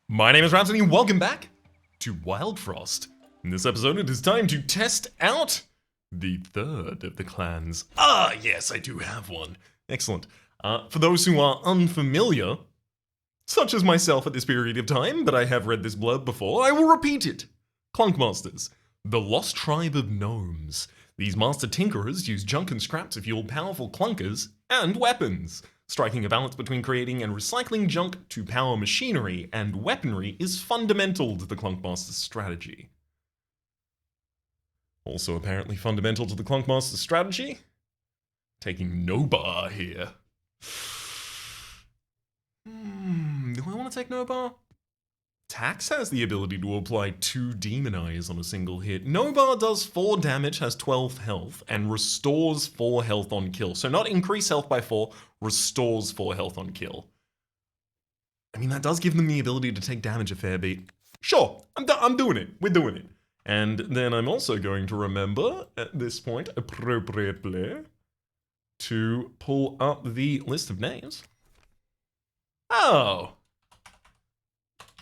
My name is Rhapsody and welcome back to Wildfrost. In this episode, it is time to test out the third of the clans. Ah, yes, I do have one. Excellent. For those who are unfamiliar, such as myself at this period of time, but I have read this blurb before, I will repeat it. Clunkmasters, the lost tribe of gnomes. These master tinkerers use junk and scrap to fuel powerful clunkers and weapons. Striking a balance between creating and recycling junk to power machinery and weaponry is fundamental to the Clunkmaster's strategy. Also apparently fundamental to the Clunkmaster's strategy, taking no bar here. Do I want to take no bar? Tax has the ability to apply 2 Demon Eyes on a single hit. Nobar does 4 damage, has 12 health, and restores 4 health on kill. So not increase health by 4, restores 4 health on kill. I mean, that does give them the ability to take damage a fair bit. Sure, I'm doing it. We're doing it. And then I'm also going to remember, at this point, appropriately, to pull up the list of names. Oh!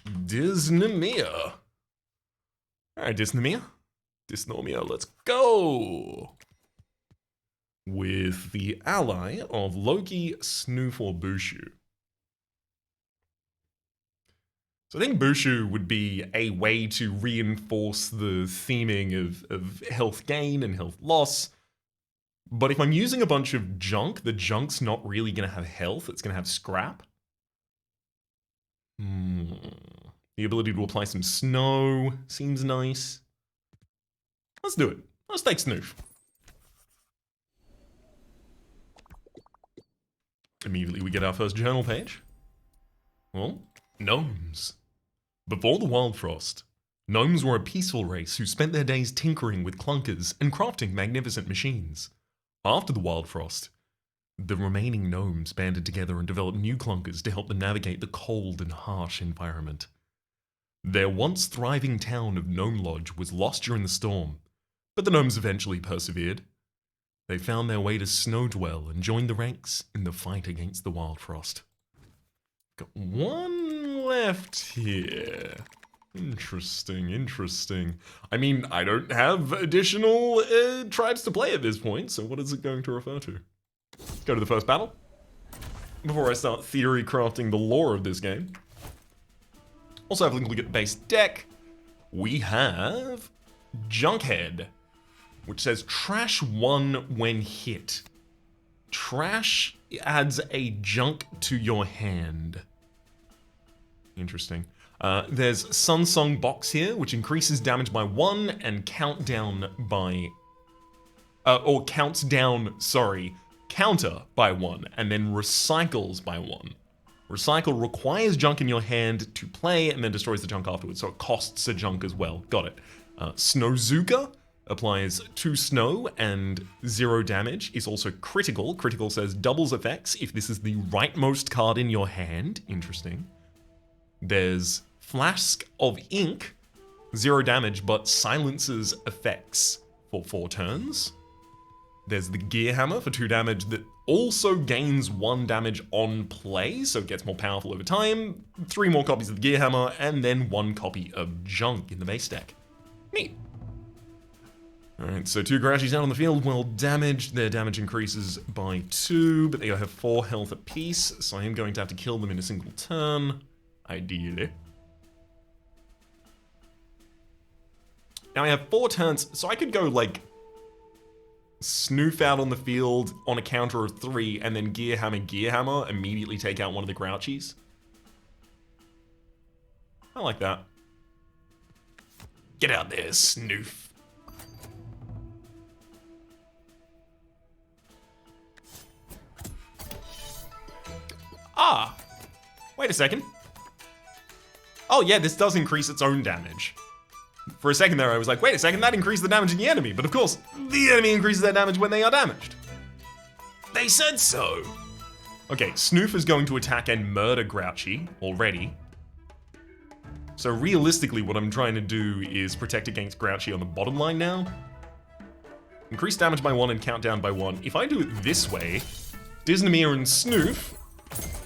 Dysnomia. Alright, Dysnomia, let's go! With the ally of Loki, Snoof, or Bushu. So I think Bushu would be a way to reinforce the theming of health gain and health loss. But if I'm using a bunch of junk, the junk's not really going to have health, it's going to have scrap. The ability to apply some snow seems nice. Let's do it. Let's take Snoof. Immediately we get our first journal page. Well, gnomes. Before the Wildfrost, gnomes were a peaceful race who spent their days tinkering with clunkers and crafting magnificent machines. After the Wildfrost, the remaining gnomes banded together and developed new clunkers to help them navigate the cold and harsh environment. Their once thriving town of Gnome Lodge was lost during the storm, but the gnomes eventually persevered. They found their way to Snowdwell and joined the ranks in the fight against the Wildfrost. Got one left here. Interesting. I mean, I don't have additional tribes to play at this point, so what is it going to refer to? Go to the first battle. Before I start theory crafting the lore of this game. Also have a look at the base deck. We have Junkhead, which says trash 1 when hit. Trash adds a junk to your hand. Interesting. There's Sunsong Box here, which increases damage by 1 and counter by 1, and then recycles by 1. Recycle requires junk in your hand to play and then destroys the junk afterwards, so it costs a junk as well. Got it. Snowzuka applies 2 snow and 0 damage. Is also critical. Critical says doubles effects if this is the rightmost card in your hand. Interesting. There's Flask of Ink, 0 damage, but silences effects for 4 turns. There's the Gear Hammer for 2 damage that also gains 1 damage on play, so it gets more powerful over time. 3 more copies of the Gear Hammer, and then 1 copy of Junk in the base deck. Neat. Alright, so 2 Grouchies out on the field, well damaged. Their damage increases by 2, but they have 4 health apiece, so I am going to have to kill them in a single turn, ideally. Now I have 4 turns, so I could go like Snoof out on the field on a counter of 3, and then Gear Hammer, immediately take out one of the Grouchies. I like that. Get out there, Snoof. Ah! Wait a second. Oh yeah, this does increase its own damage. For a second there, I was like, wait a second, that increased the damage in the enemy. But of course, the enemy increases their damage when they are damaged. They said so. Okay, Snoof is going to attack and murder Grouchy already. So realistically, what I'm trying to do is protect against Grouchy on the bottom line now. Increase damage by 1 and countdown by 1. If I do it this way, Dysnomia and Snoof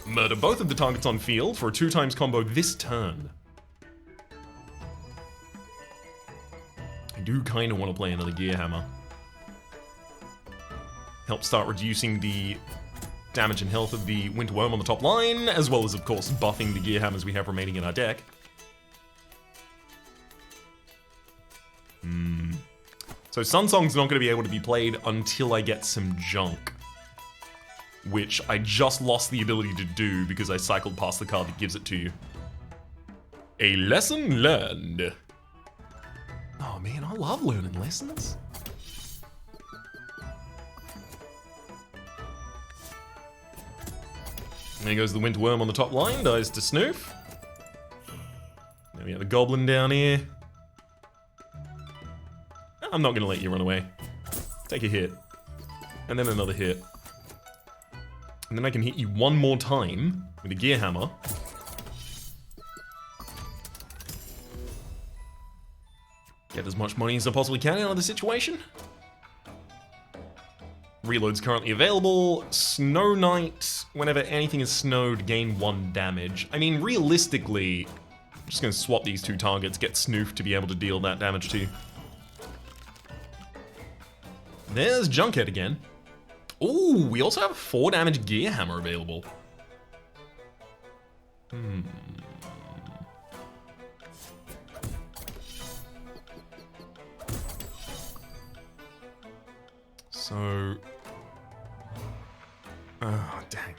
murder both of the targets on field for a 2x combo this turn. I do kind of want to play another Gear Hammer. Help start reducing the damage and health of the Winter Worm on the top line, as well as, of course, buffing the Gear Hammers we have remaining in our deck. So Sunsong's not going to be able to be played until I get some junk, which I just lost the ability to do because I cycled past the card that gives it to you. A lesson learned. Oh man, I love learning lessons. There goes the Winter Worm on the top line, dies to Snoof. Then we have a Goblin down here. I'm not going to let you run away. Take a hit. And then another hit. And then I can hit you one more time with a Gear Hammer. Get as much money as I possibly can out of the situation. Reload's currently available. Snow Knight, whenever anything is snowed, gain 1 damage. I mean, realistically, I'm just going to swap these 2 targets, get Snoof to be able to deal that damage to you. There's Junkhead again. Ooh, we also have a 4 damage Gear Hammer available. So... oh, dang.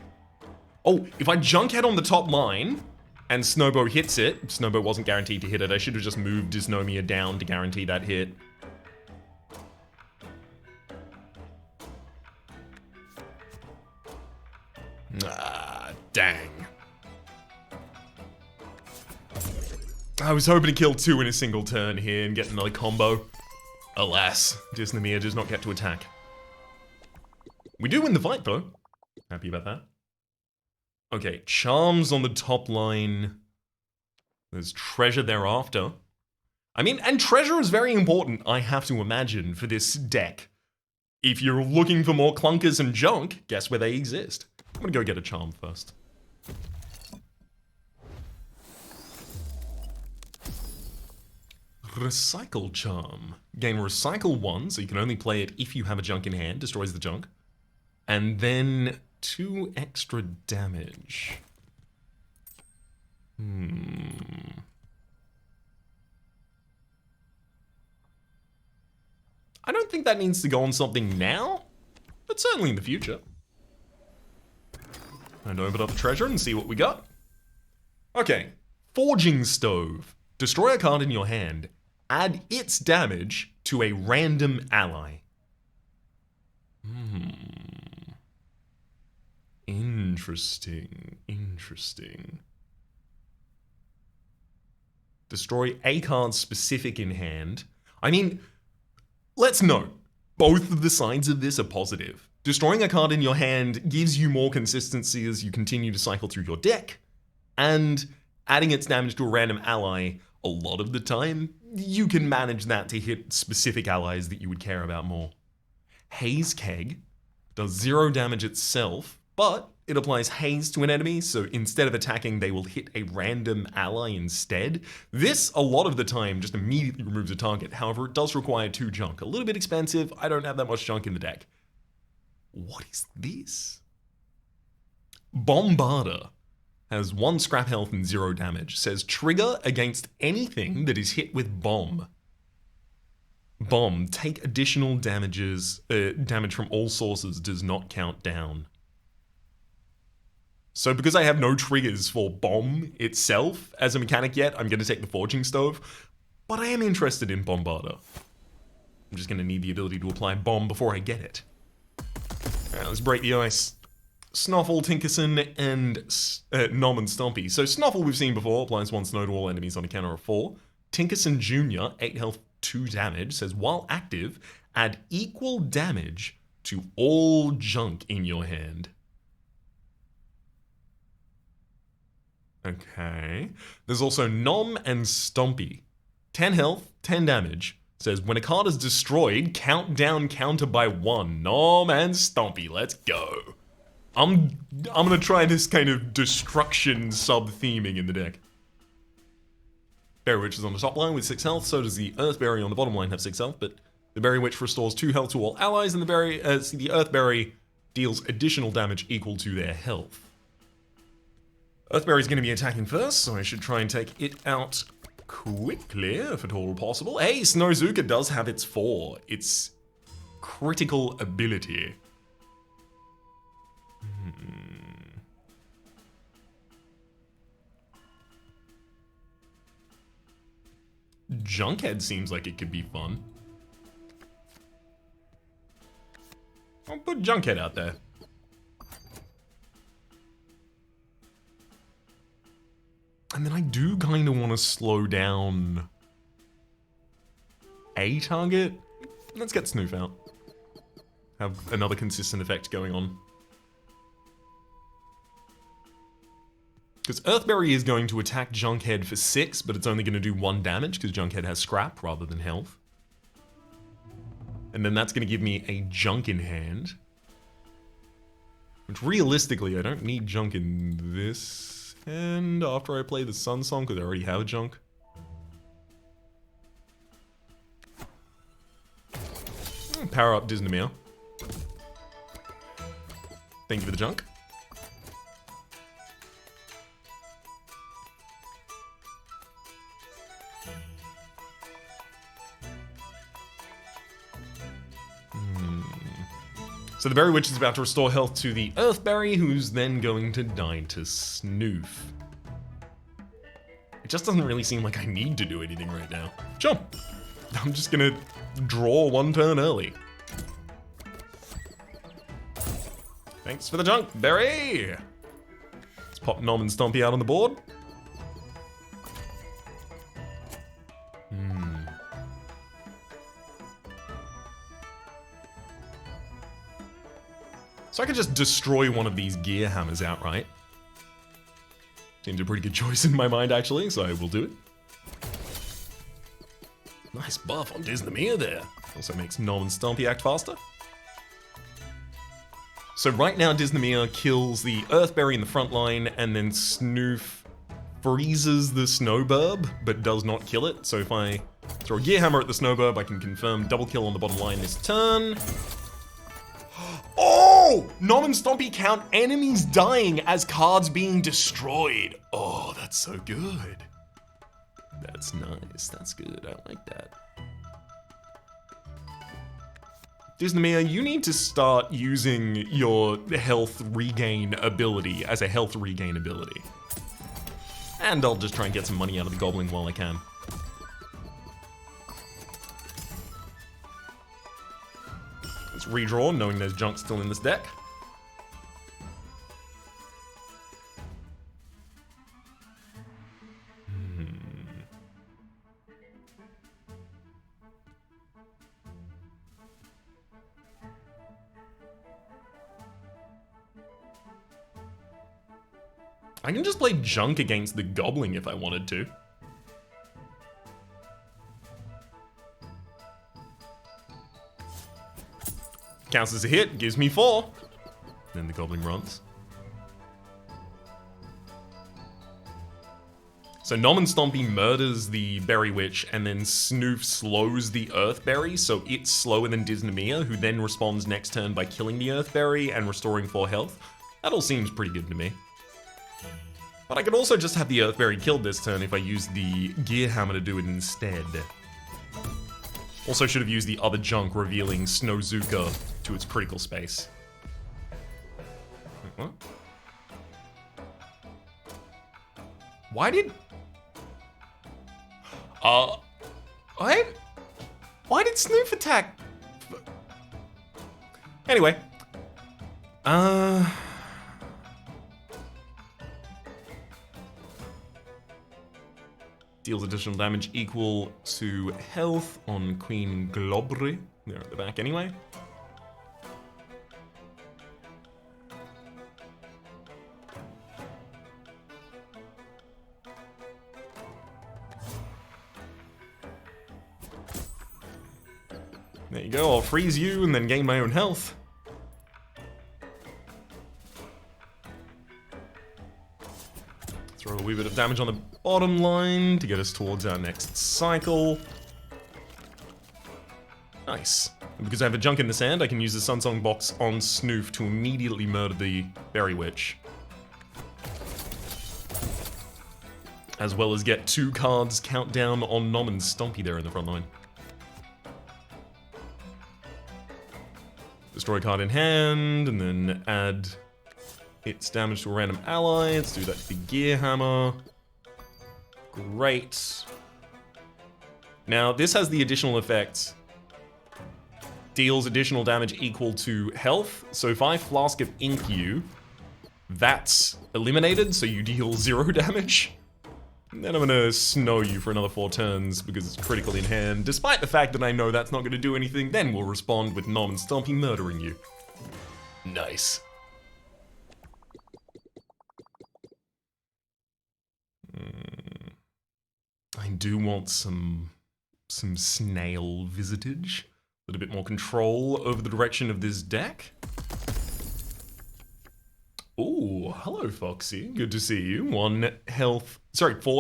Oh, if I Junkhead on the top line, and Snowbow hits it, Snowbow wasn't guaranteed to hit it, I should have just moved Dysnomia down to guarantee that hit. Ah, dang. I was hoping to kill 2 in a single turn here and get another combo. Alas, Dysnomia does not get to attack. We do win the fight, though. Happy about that. Okay, Charms on the top line. There's Treasure thereafter. I mean, and Treasure is very important, I have to imagine, for this deck. If you're looking for more clunkers and junk, guess where they exist. I'm gonna go get a Charm first. Recycle Charm. Gain Recycle 1, so you can only play it if you have a junk in hand, destroys the junk. And then 2 extra damage. I don't think that needs to go on something now, but certainly in the future. And open up the treasure and see what we got. Okay, Forging Stove. Destroy a card in your hand. Add its damage to a random ally. Interesting. Destroy a card specific in hand. I mean, let's note, both of the sides of this are positive. Destroying a card in your hand gives you more consistency as you continue to cycle through your deck, and adding its damage to a random ally, a lot of the time, you can manage that to hit specific allies that you would care about more. Haze Keg does 0 damage itself, but it applies haze to an enemy, so instead of attacking, they will hit a random ally instead. This, a lot of the time, just immediately removes a target. However, it does require 2 junk. A little bit expensive. I don't have that much junk in the deck. What is this? Bombarder has 1 scrap health and 0 damage. Says trigger against anything that is hit with bomb. Bomb, take additional damages. Damage from all sources does not count down. So because I have no triggers for bomb itself as a mechanic yet, I'm going to take the Forging Stove. But I am interested in Bombarder. I'm just going to need the ability to apply bomb before I get it. Alright, let's break the ice. Snuffle, Tinkerson, and Nom and Stompy. So Snuffle we've seen before, applies 1 snow to all enemies on a counter of 4. Tinkerson Jr., 8 health, 2 damage, says while active, add equal damage to all junk in your hand. Okay. There's also Nom and Stompy. 10 health, 10 damage. Says when a card is destroyed, count down counter by 1. Nom and Stompy, let's go. I'm gonna try this kind of destruction sub-theming in the deck. Berry Witch is on the top line with 6 health, so does the Earth Berry on the bottom line have 6 health, but the Berry Witch restores 2 health to all allies, and the Earth Berry deals additional damage equal to their health. Earth Berry is going to be attacking first, so I should try and take it out quickly, if at all possible. Hey, Snowzuka does have its 4. Its critical ability. Junkhead seems like it could be fun. I'll put Junkhead out there. And then I do kind of want to slow down a target. Let's get Snoof out. Have another consistent effect going on. Because Earthberry is going to attack Junkhead for 6, but it's only going to do 1 damage because Junkhead has scrap rather than health. And then that's going to give me a Junk in hand. Which realistically, I don't need Junk in this hand after I play the Sun Song because I already have a Junk. Power up Disneymer. Thank you for the Junk. So the Berry Witch is about to restore health to the Earthberry, who's then going to die to Snoof. It just doesn't really seem like I need to do anything right now. Jump! I'm just gonna draw 1 turn early. Thanks for the junk, Berry! Let's pop Nom and Stompy out on the board. So I could just destroy one of these gear hammers outright. Seems a pretty good choice in my mind, actually, so I will do it. Nice buff on Disneymer there. Also makes Nom and Stompy act faster. So right now, Disneymer kills the Earthberry in the front line, and then Snoof freezes the Snowburb, but does not kill it. So if I throw a gear hammer at the Snowburb, I can confirm double kill on the bottom line this turn. Oh! Nom and Stompy count enemies dying as cards being destroyed. Oh, that's so good. That's nice. That's good. I like that. Disneymer, you need to start using your health regain ability as a health regain ability. And I'll just try and get some money out of the Goblin while I can. Let's redraw, knowing there's junk still in this deck. I can just play junk against the Goblin if I wanted to. Counts as a hit, gives me 4. Then the Goblin runs. So Nom and Stompy murders the Berry Witch, and then Snoof slows the Earthberry, so it's slower than Disneymer, who then responds next turn by killing the Earthberry and restoring 4 health. That all seems pretty good to me. But I could also just have the Earthberry killed this turn if I used the Gear Hammer to do it instead. Also should have used the other junk, revealing Snowzuka to its critical space. Wait, what? Why did... Why did Snoof attack? Anyway. Deals additional damage equal to health on Queen Globre. They're at the back anyway. There you go, I'll freeze you and then gain my own health. Throw a wee bit of damage on the bottom line to get us towards our next cycle. Nice. And because I have a junk in the sand, I can use the Sunsong box on Snoof to immediately murder the Berry Witch. As well as get 2 cards countdown on Nom and Stompy there in the front line. Destroy card in hand, and then add its damage to a random ally. Let's do that to the Gear Hammer. Great. Now, this has the additional effect. Deals additional damage equal to health. So if I Flask of Ink you, that's eliminated, so you deal 0 damage. And then I'm gonna snow you for another 4 turns because it's critical in hand. Despite the fact that I know that's not gonna do anything, then we'll respond with Nom and Stompy murdering you. Nice. I do want some snail visitage. A little bit more control over the direction of this deck. Ooh, hello Foxy. Good to see you. 4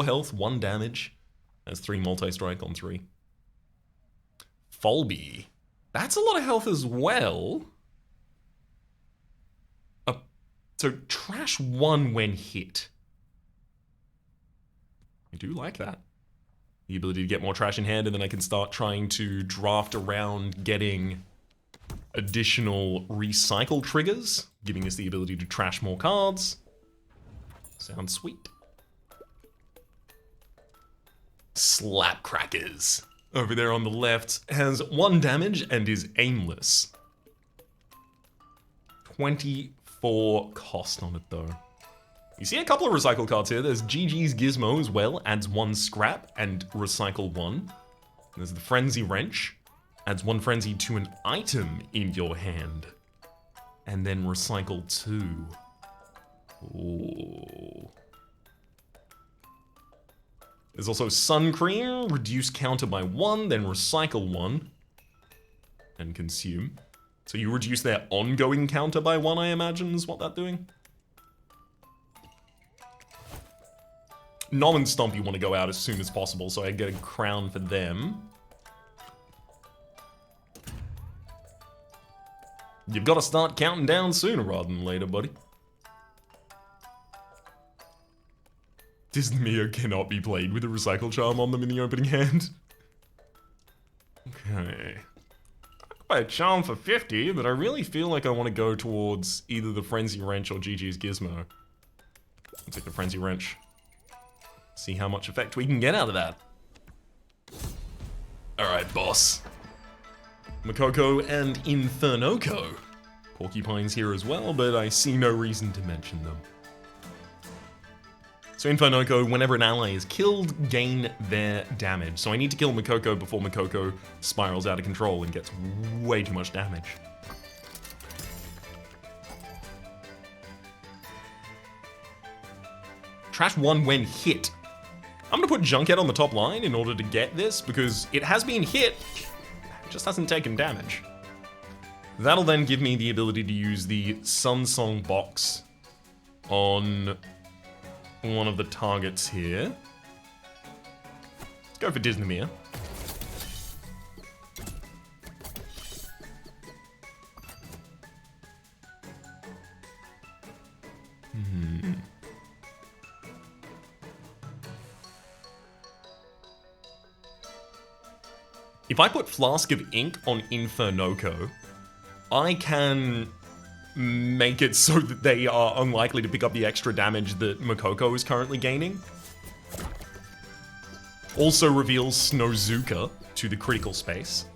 health, 1 damage. That's 3 multi-strike on 3. Folby. That's a lot of health as well. So trash 1 when hit. I do like that. The ability to get more trash in hand, and then I can start trying to draft around getting additional recycle triggers, giving us the ability to trash more cards. Sounds sweet. Slapcrackers. Over there on the left has 1 damage and is aimless. 24 cost on it though. You see a couple of recycle cards here. There's GG's Gizmo as well, adds 1 scrap and recycle 1. There's the Frenzy Wrench, adds 1 frenzy to an item in your hand. And then recycle 2. Ooh. There's also Sun Cream, reduce counter by 1, then recycle 1. And consume. So you reduce their ongoing counter by 1, I imagine, is what that's doing. Nom and Stompy want to go out as soon as possible, so I get a crown for them. You've got to start counting down sooner rather than later, buddy. Disney cannot be played with a recycle charm on them in the opening hand. Okay. I could buy a charm for 50, but I really feel like I want to go towards either the Frenzy Wrench or GG's Gizmo. I'll take the Frenzy Wrench. See how much effect we can get out of that. Alright, boss. Makoko and Infernoco. Porcupine's here as well, but I see no reason to mention them. So Infernoco, whenever an ally is killed, gain their damage. So I need to kill Makoko before Makoko spirals out of control and gets way too much damage. Trash 1 when hit. I'm gonna put Junkhead on the top line in order to get this, because it has been hit, it just hasn't taken damage. That'll then give me the ability to use the Sunsong box on one of the targets here. Let's go for Disneymere. If I put Flask of Ink on Infernoco, I can make it so that they are unlikely to pick up the extra damage that Makoko is currently gaining. Also reveals Snowzuka to the critical space.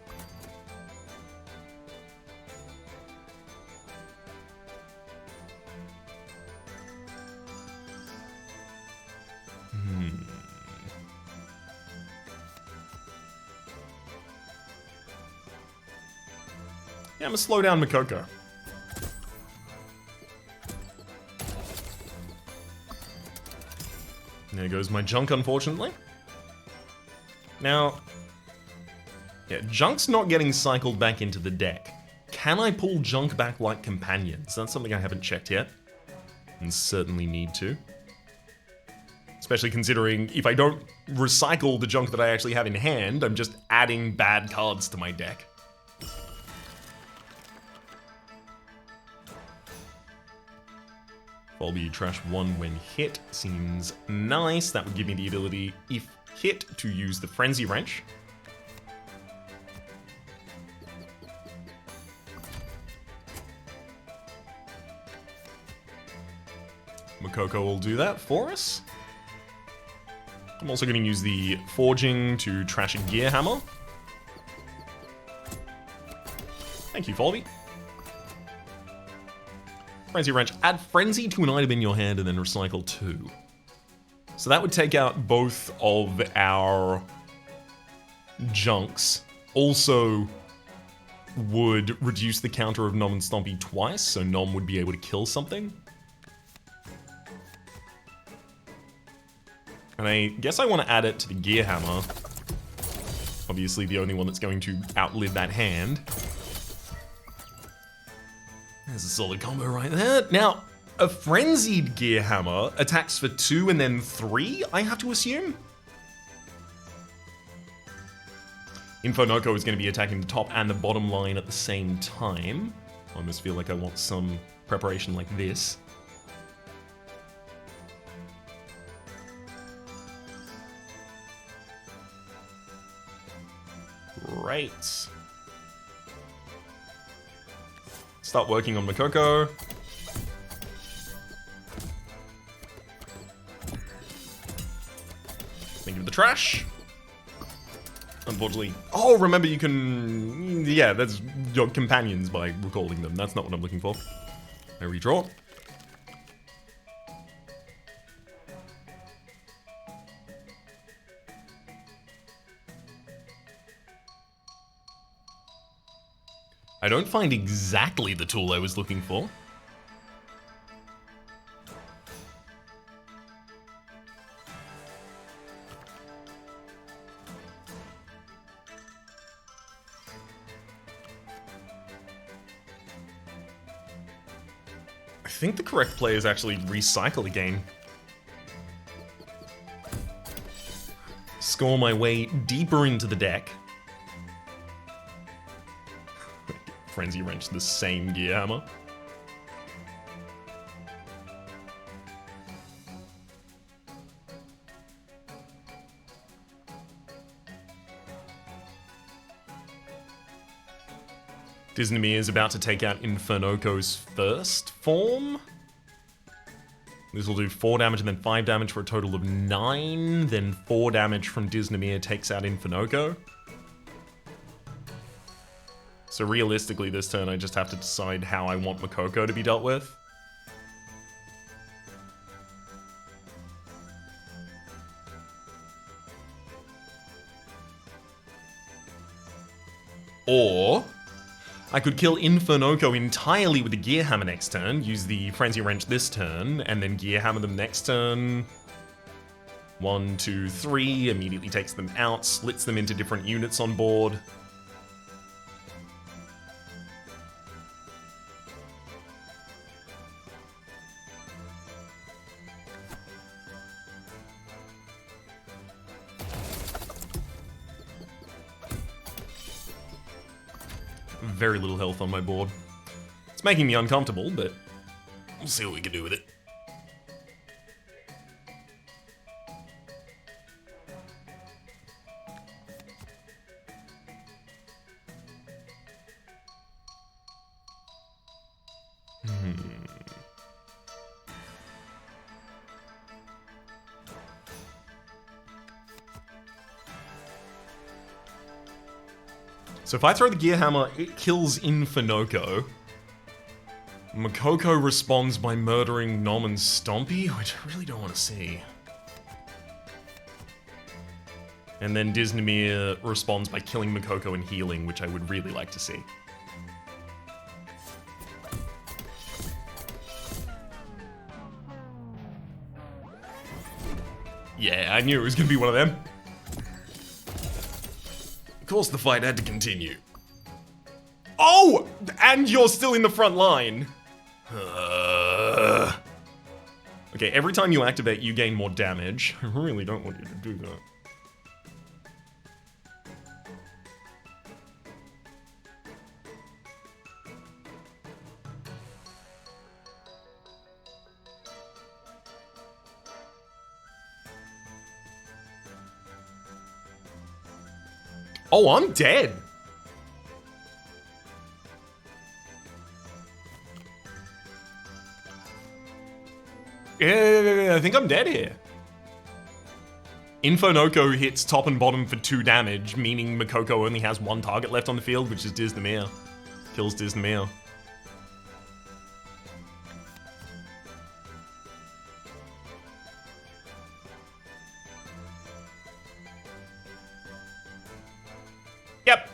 Yeah, I'm gonna slow down Makoko. There goes my junk, unfortunately. Now, yeah, junk's not getting cycled back into the deck. Can I pull junk back like companions? That's something I haven't checked yet, and certainly need to. Especially considering if I don't recycle the junk that I actually have in hand, I'm just adding bad cards to my deck. Volby trash 1 when hit seems nice. That would give me the ability, if hit, to use the Frenzy Wrench. Makoko will do that for us. I'm also going to use the Forging to trash a Gear Hammer. Thank you, Volby. Frenzy Wrench. Add Frenzy to an item in your hand and then recycle 2. So that would take out both of our junks. Also would reduce the counter of Nom and Stompy twice, so Nom would be able to kill something. And I guess I want to add it to the Gear Hammer. Obviously the only one that's going to outlive that hand. There's a solid combo right there. Now, a Frenzied Gear Hammer attacks for 2 and then 3, I have to assume? Infonoko is going to be attacking the top and the bottom line at the same time. I almost feel like I want some preparation like this. Great. Start working on Makoko. Think of the trash. Unfortunately. Oh, remember you can... Yeah, that's your companions by recalling them. That's not what I'm looking for. I redraw. I don't find exactly the tool I was looking for. I think the correct play is actually recycle again. Score my way deeper into the deck. Frenzy Wrench, the same Gear Hammer. Disney is about to take out Infernoko's first form. This will do 4 damage and then 5 damage for a total of 9. Then 4 damage from Disney takes out Infernoko. So realistically, this turn I just have to decide how I want Makoko to be dealt with. Or I could kill Infernoko entirely with the Gear Hammer next turn, use the Frenzy Wrench this turn, and then Gear Hammer them next turn. 1, 2, 3, immediately takes them out, splits them into different units on board. Very little health on my board. It's making me uncomfortable, but we'll see what we can do with it. So if I throw the Gear Hammer, it kills Infernoko. Makoko responds by murdering Nom and Stompy, which I really don't want to see. And then Disney responds by killing Makoko and healing, which I would really like to see. Yeah, I knew it was going to be one of them. Of course the fight had to continue. Oh! And you're still in the front line. Okay, every time you activate, you gain more damage. I really don't want you to do that. Oh, I'm dead. Yeah, I think I'm dead here. Infonoko hits top and bottom for 2 damage, meaning Makoko only has 1 target left on the field, which is Disnamere. Kills Disnamere. Yep.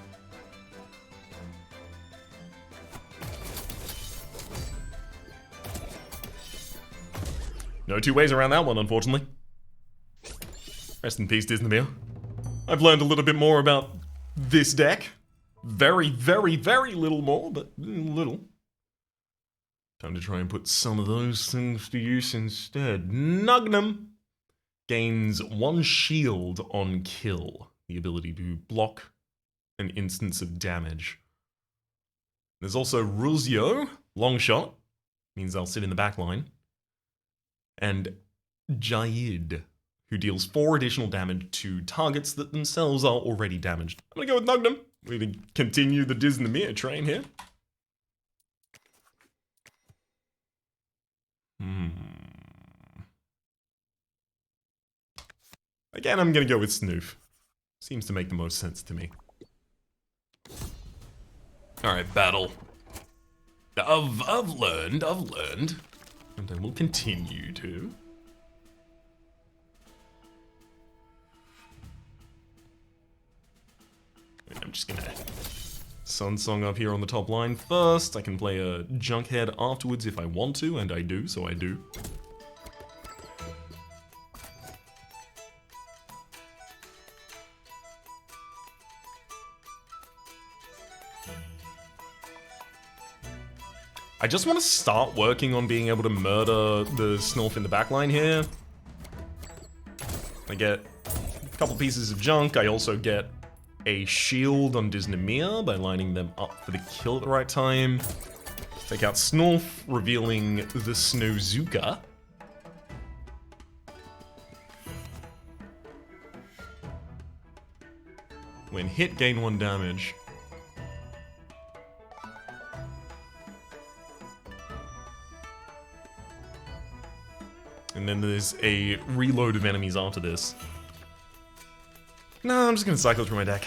No 2 ways around that one, unfortunately. Rest in peace, Disnamere. I've learned a little bit more about this deck. Very, very, very little more, but little. Time to try and put some of those things to use instead. Nugnum gains 1 shield on kill. The ability to block an instance of damage. There's also Ruzio, long shot. Means I'll sit in the back line. And Jayid, who deals 4 additional damage to targets that themselves are already damaged. I'm gonna go with Nugnum. We're gonna continue the Disnamere train here. Again, I'm gonna go with Snoof. Seems to make the most sense to me. Alright, battle. I've learned. And I will continue to. I'm just gonna Sun Song up here on the top line first. I can play a Junkhead afterwards if I want to, and I do, so I do. I just want to start working on being able to murder the Snorf in the backline here. I get a couple pieces of junk. I also get a shield on Disnamere by lining them up for the kill at the right time. Take out Snorf, revealing the Snowzuka. When hit, gain 1 damage. And then there's a reload of enemies after this. No, I'm just gonna cycle through my deck.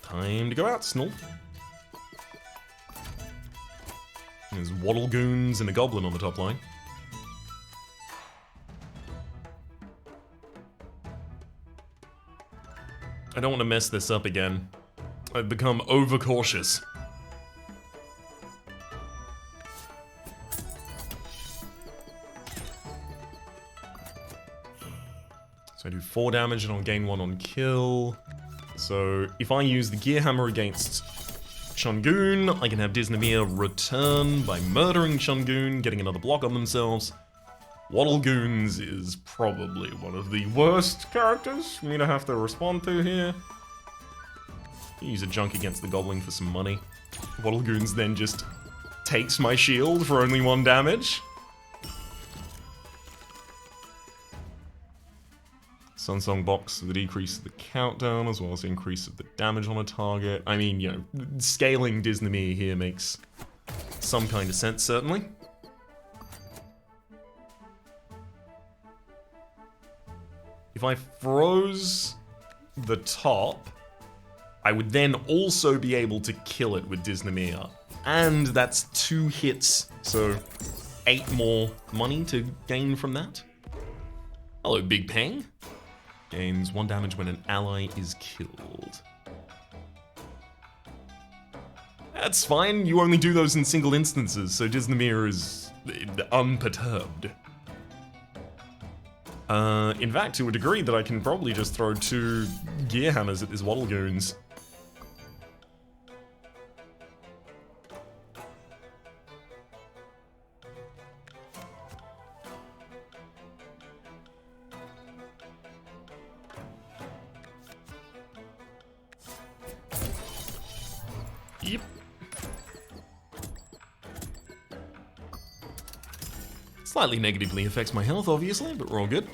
Time to go out, Snorf. There's Waddle Goons and a Goblin on the top line. I don't want to mess this up again. I've become overcautious. So I do 4 damage and I'll gain 1 on kill. So if I use the Gear Hammer against Chungoon, I can have Disnamere return by murdering Chungoon, getting another block on themselves. Waddle Goons is probably one of the worst characters for me to have to respond to here. Use a junk against the Goblin for some money. Waddle Goons then just takes my shield for only 1 damage. Sunsong box for the decrease of the countdown, as well as the increase of the damage on a target. I mean, you know, scaling Disnamere here makes some kind of sense, certainly. If I froze the top, I would then also be able to kill it with Disnamere. And that's 2 hits, so 8 more money to gain from that. Hello, Big Peng. Gains 1 damage when an ally is killed. That's fine, you only do those in single instances, so Disnamere is unperturbed. In fact, to a degree that I can probably just throw 2 Gear Hammers at these Waddle Goons. Yep. Slightly negatively affects my health, obviously, but we're all good.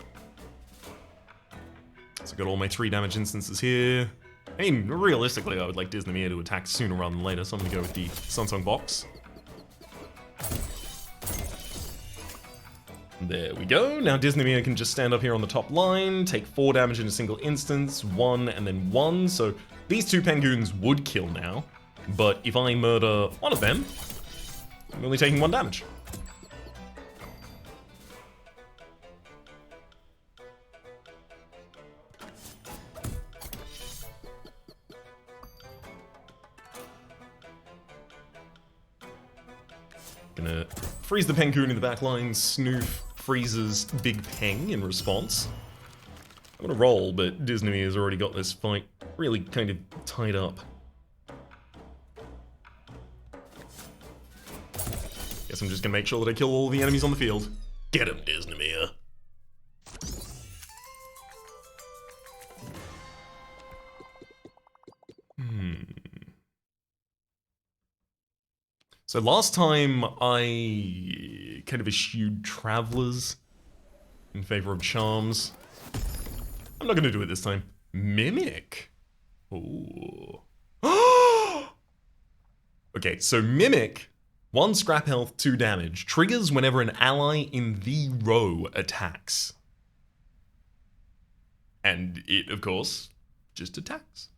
So I got all my 3 damage instances here. I mean, realistically, I would like Disney to attack sooner rather than later, so I'm gonna go with the Sunsong box. There we go. Now Disney can just stand up here on the top line, take 4 damage in a single instance, 1 and then 1. So these 2 Penguins would kill now, but if I murder one of them, I'm only taking 1 damage. Gonna freeze the Penguin in the back line, Snoof freezes Big Peng in response. I'm gonna roll, but Disney has already got this fight really kind of tied up. Guess I'm just gonna make sure that I kill all the enemies on the field. Get him, Disney. So last time I kind of eschewed Travelers in favor of Charms. I'm not gonna do it this time. Mimic. Ooh. Okay, so Mimic, 1 scrap health, 2 damage, triggers whenever an ally in the row attacks. And it, of course, just attacks.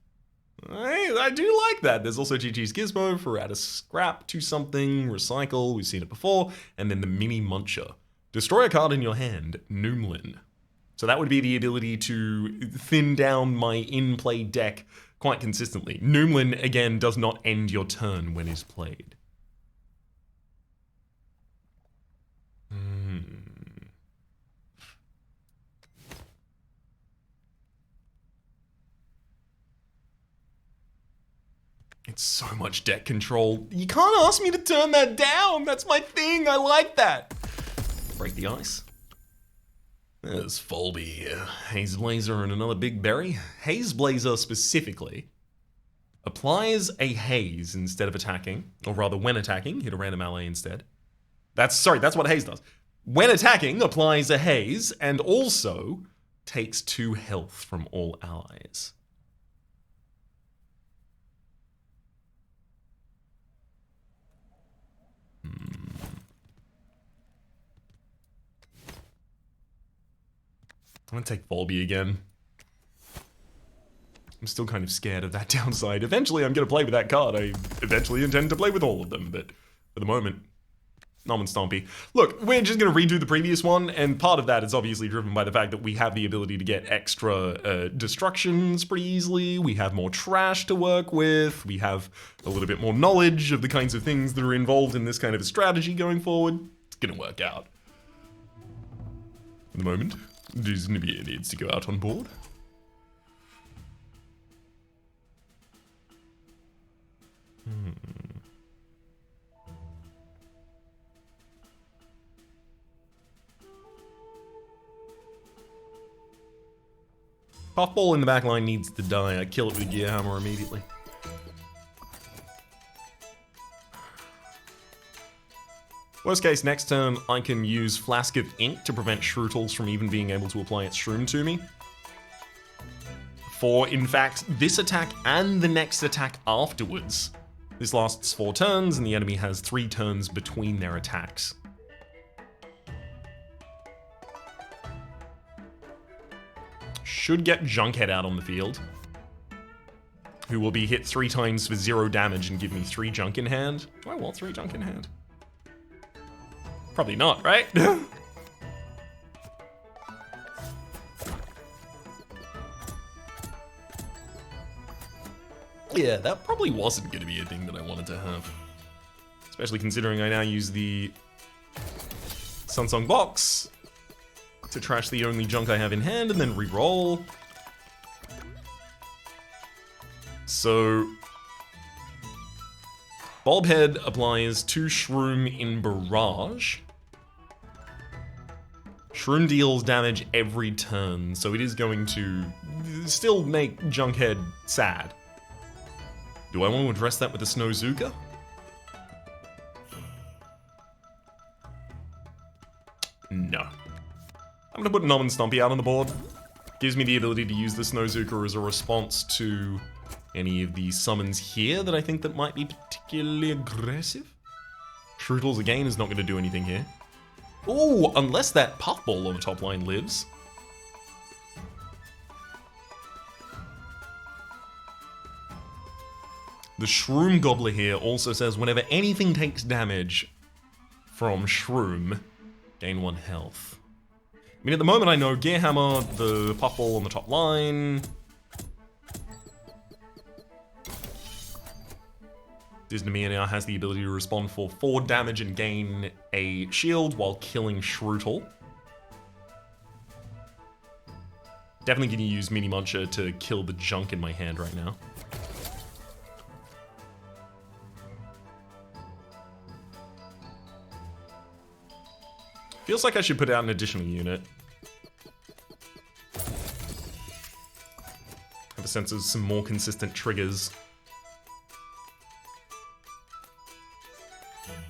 I do like that. There's also GG's Gizmo for add a scrap to something, recycle, we've seen it before, and then the Mini Muncher. Destroy a card in your hand, Noomlin. So that would be the ability to thin down my in-play deck quite consistently. Noomlin, again, does not end your turn when it's played. It's so much deck control. You can't ask me to turn that down. That's my thing. I like that. Break the ice. There's Folby, Haze Blazer, and another big berry. Haze Blazer specifically applies a haze instead of attacking, or rather when attacking, hit a random ally instead. That's what haze does. When attacking, applies a haze, and also takes 2 health from all allies. I'm gonna take Volby again. I'm still kind of scared of that downside. Eventually I'm gonna play with that card. I eventually intend to play with all of them, but for the moment, Nom and Stompy. Look, we're just gonna redo the previous one, and part of that is obviously driven by the fact that we have the ability to get extra destructions pretty easily, we have more trash to work with, we have a little bit more knowledge of the kinds of things that are involved in this kind of a strategy going forward. It's gonna work out. For the moment, Disney needs to go out on board. Puffball in the back line needs to die. I kill it with a gear hammer immediately. Worst case, next turn I can use Flask of Ink to prevent Shrootles from even being able to apply its Shroom to me. For, in fact, this attack and the next attack afterwards. This lasts 4 turns, and the enemy has 3 turns between their attacks. Should get Junkhead out on the field, who will be hit 3 times for 0 damage and give me 3 junk in hand. Do I want 3 junk in hand? Probably not, right? Yeah, that probably wasn't going to be a thing that I wanted to have. Especially considering I now use the Sunsong box to trash the only junk I have in hand and then re-roll. So Bulbhead applies 2 Shroom in Barrage. Shroom deals damage every turn, so it is going to still make Junkhead sad. Do I want to address that with a Snowzuka? No. I'm gonna put Nom and Stompy out on the board. Gives me the ability to use the Snowzuka as a response to any of the summons here that I think that might be particularly aggressive. Shrootles again is not going to do anything here. Oh, unless that Puffball on the top line lives. The Shroom Gobbler here also says whenever anything takes damage from Shroom, gain 1 health. I mean, at the moment I know Gear Hammer, the Puffball on the top line. Disney now has the ability to respond for 4 damage and gain a shield while killing Shrootle. Definitely gonna use Mini Muncher to kill the junk in my hand right now. Feels like I should put out an additional unit. Have a sense of some more consistent triggers.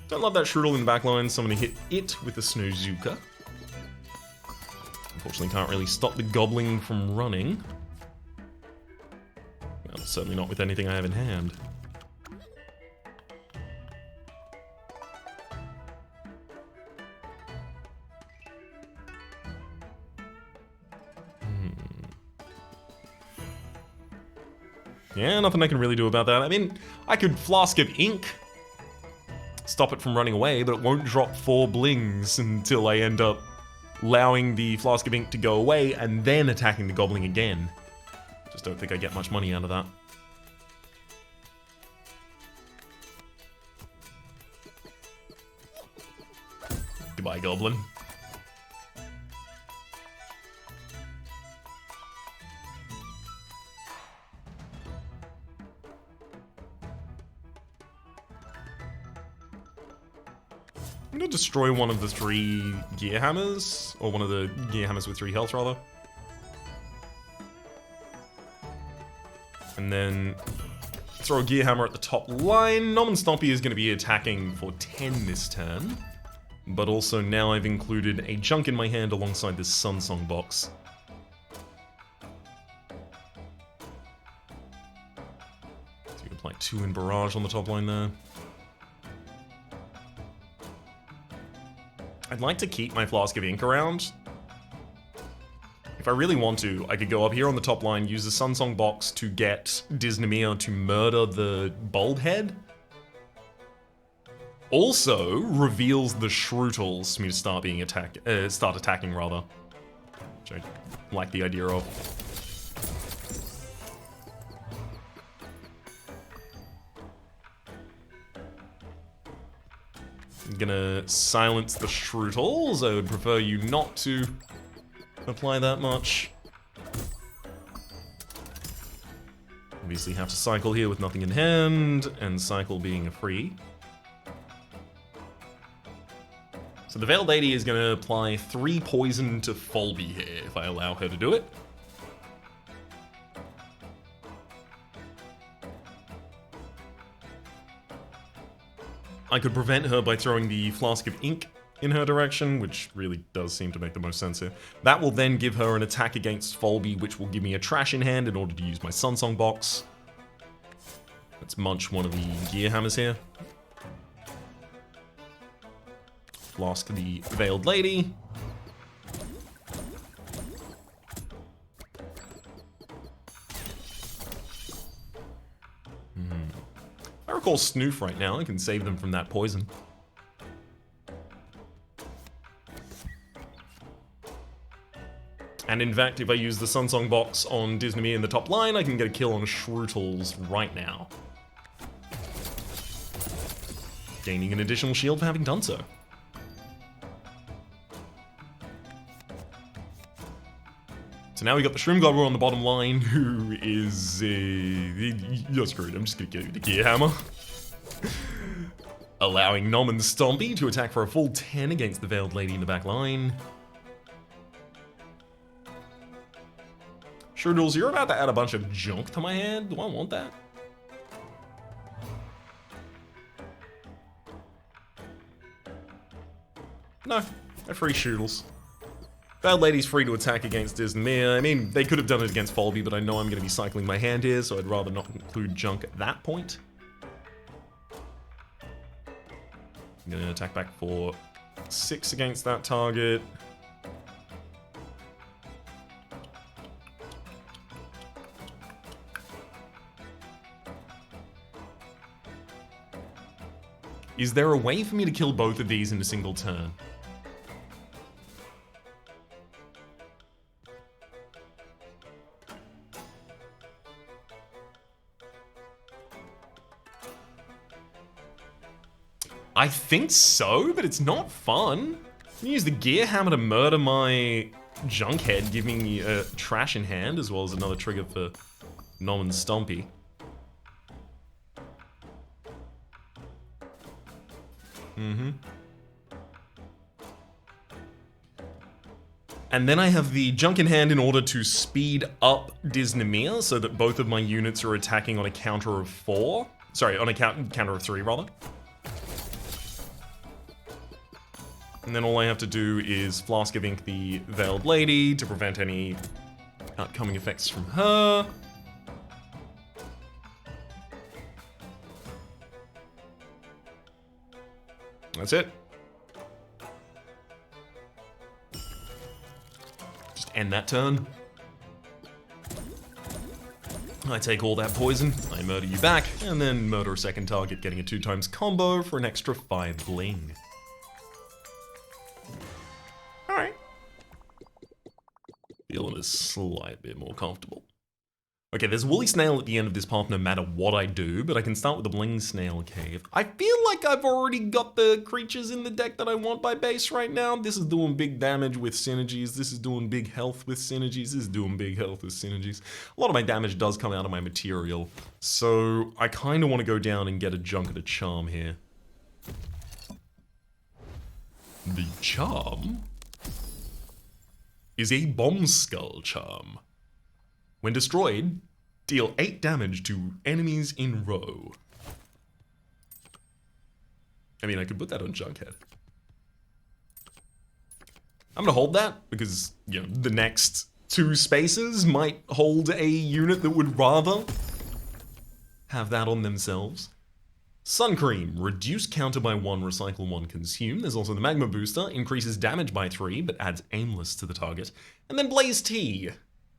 Don't love that Shrootle in the backline, so I'm going to hit it with the Snowzuka. Unfortunately can't really stop the Gobbling from running. Well, certainly not with anything I have in hand. Yeah, nothing I can really do about that. I mean, I could Flask of Ink, stop it from running away, but it won't drop 4 blings until I end up allowing the Flask of Ink to go away and then attacking the Gobbling again. Just don't think I get much money out of that. Goodbye, Goblin. I'm gonna destroy one of the 3 Gear Hammers, or one of the Gear Hammers with 3 health, rather. And then throw a Gear Hammer at the top line. Nom and Stompy is gonna be attacking for 10 this turn. But also now I've included a junk in my hand alongside this Sunsong box. So you can apply 2 in Barrage on the top line there. I'd like to keep my Flask of Ink around. If I really want to, I could go up here on the top line, use the Sunsong box to get Disney to murder the Bulb Head. Also reveals the Shrootles for me to start being start attacking rather. Which I like the idea of. I'm gonna silence the Shrootles. I would prefer you not to apply that much. Obviously have to cycle here with nothing in hand, and cycle being a free. So the Veiled Lady is gonna apply 3 poison to Folby here, if I allow her to do it. I could prevent her by throwing the Flask of Ink in her direction, which really does seem to make the most sense here. That will then give her an attack against Folby, which will give me a trash in hand in order to use my Sunsong box. Let's munch one of the Gear Hammers here. Flask the Veiled Lady. If I recall Snoof right now, I can save them from that poison. And in fact, if I use the Sunsong box on Disney in the top line, I can get a kill on Shrootles right now. Gaining an additional shield for having done so. So now we got the Shroom Gobbler on the bottom line, who is... you're screwed, I'm just gonna give you the Gear Hammer. Allowing Nom and Stompy to attack for a full 10 against the Veiled Lady in the back line. Shrootles, you're about to add a bunch of junk to my hand. Do I want that? no. They're free shootles. Bad Lady's free to attack against Disney. I mean, they could have done it against Folby, but I know I'm going to be cycling my hand here, so I'd rather not include junk at that point. I'm going to attack back for 6 against that target. Is there a way for me to kill both of these in a single turn? I think so, but it's not fun. I use the gear hammer to murder my junkhead, giving me a trash in hand, as well as another trigger for Nom and Stompy. And then I have the junk in hand in order to speed up Disney so that both of my units are attacking on a counter of 4. Sorry, on a counter of 3, rather. And then all I have to do is Flask of Ink the Veiled Lady to prevent any outcoming effects from her. That's it. Just end that turn. I take all that poison, I murder you back, and then murder a second target, getting a 2x combo for an extra 5 bling. Alright. Feeling a slight bit more comfortable. Okay, there's a woolly snail at the end of this path no matter what I do, but I can start with the bling snail cave. I feel like I've already got the creatures in the deck that I want by base right now. This is doing big damage with synergies. This is doing big health with synergies. This is doing big health with synergies. A lot of my damage does come out of my material, so I kind of want to go down and get a junk and a charm here. The charm is a bomb skull charm. When destroyed, deal 8 damage to enemies in row. I mean, I could put that on Junkhead. I'm gonna hold that because, you know, the next 2 spaces might hold a unit that would rather have that on themselves. Sun Cream, reduce counter by 1, recycle 1, consume. There's also the Magma Booster, increases damage by 3, but adds aimless to the target. And then Blaze Tea,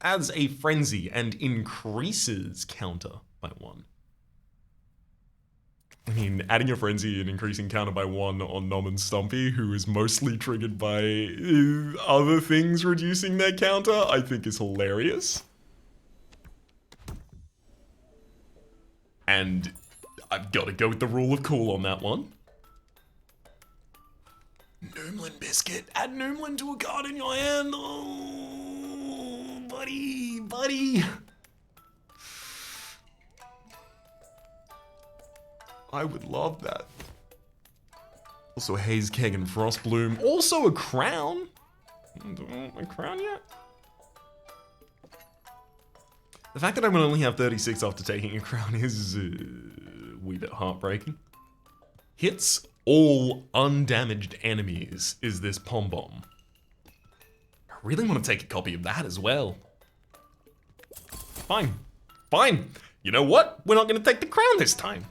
adds a frenzy and increases counter by 1. I mean, adding a frenzy and increasing counter by 1 on Nom and Stompy, who is mostly triggered by other things reducing their counter, I think is hilarious. And I've got to go with the rule of cool on that one. Noomlin Biscuit, add Noomlin to a card in your hand. Oh, buddy. I would love that. Also Haze Keg and Frostbloom. Also a crown. Do I want my crown yet? The fact that I will only have 36 after taking a crown is a wee bit heartbreaking. Hits all undamaged enemies is this Pom Bomb. I really want to take a copy of that as well. Fine. You know what? We're not going to take the crown this time.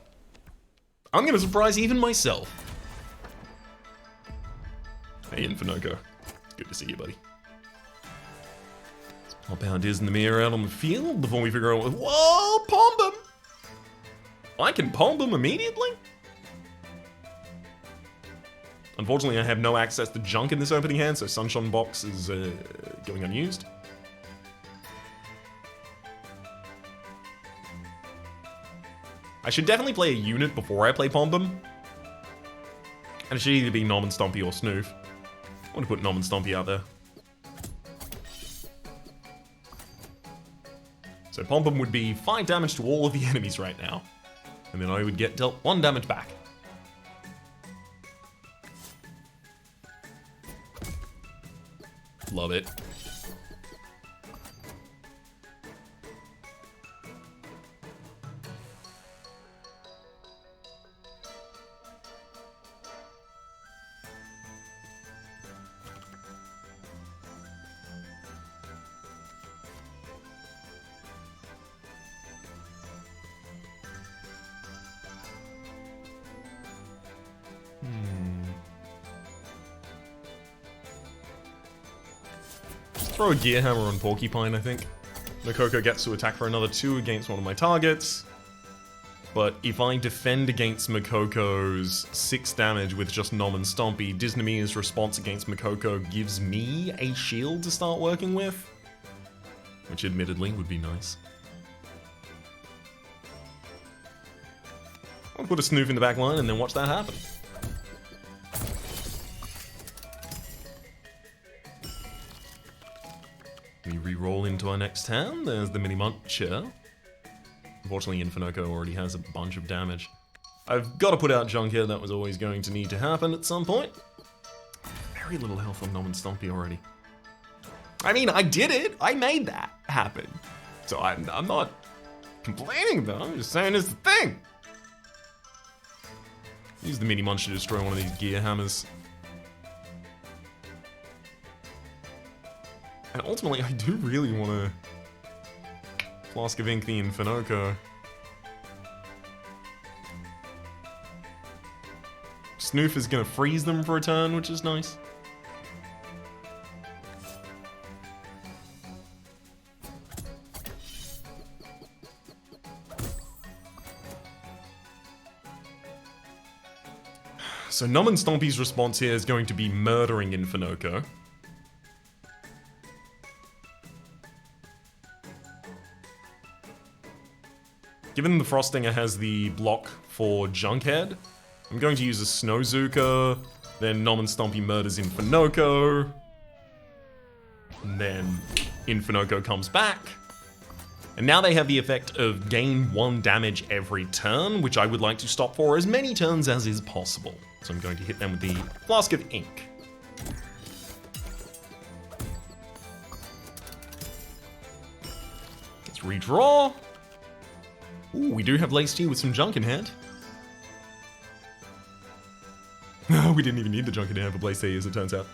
I'm going to surprise even myself. Hey, Infinoco. Good to see you, buddy. Let's pop our Disney out on the field before we figure out what... Whoa, Pom Bomb! I can Pom Bomb immediately? Unfortunately, I have no access to junk in this opening hand, so Sunshine Box is going unused. I should definitely play a unit before I play Pom Bomb. And it should either be Nom and Stompy or Snoof. I want to put Nom and Stompy out there. So Pom Bomb would be 5 damage to all of the enemies right now. And then I would get dealt 1 damage back. Love it. throw a Gear Hammer on Porcupine, I think. Makoko gets to attack for another 2 against one of my targets. But if I defend against Makoko's 6 damage with just Nom and Stompy, Disney's response against Makoko gives me a shield to start working with. Which admittedly would be nice. I'll put a Snoof in the back line and then watch that happen. We re-roll into our next hand. There's the Mini Muncher. Unfortunately, Infinoco already has a bunch of damage. I've got to put out Junkhead. That was always going to need to happen at some point. Very little health on Nom and Stompy already. I mean, I did it. I made that happen. So I'm not complaining about it. I'm just saying it's the thing. Use the Mini Muncher to destroy one of these Gear Hammers. And ultimately, I do really want to Flask of Ink the Infinoco. Snoof is going to freeze them for a turn, which is nice. So Nom and Stompy's response here is going to be murdering Infinoco. Given the Frostinger has the block for Junkhead, I'm going to use a Snowzuka, then Nom and Stompy murders Infinoco, and then Infinoco comes back. And now they have the effect of gain 1 damage every turn, which I would like to stop for as many turns as is possible. So I'm going to hit them with the Flask of Ink. Let's redraw. Ooh, we do have Laced Tea with some junk in hand. No, we didn't even need the junk in hand for Blaze Tea, as it turns out.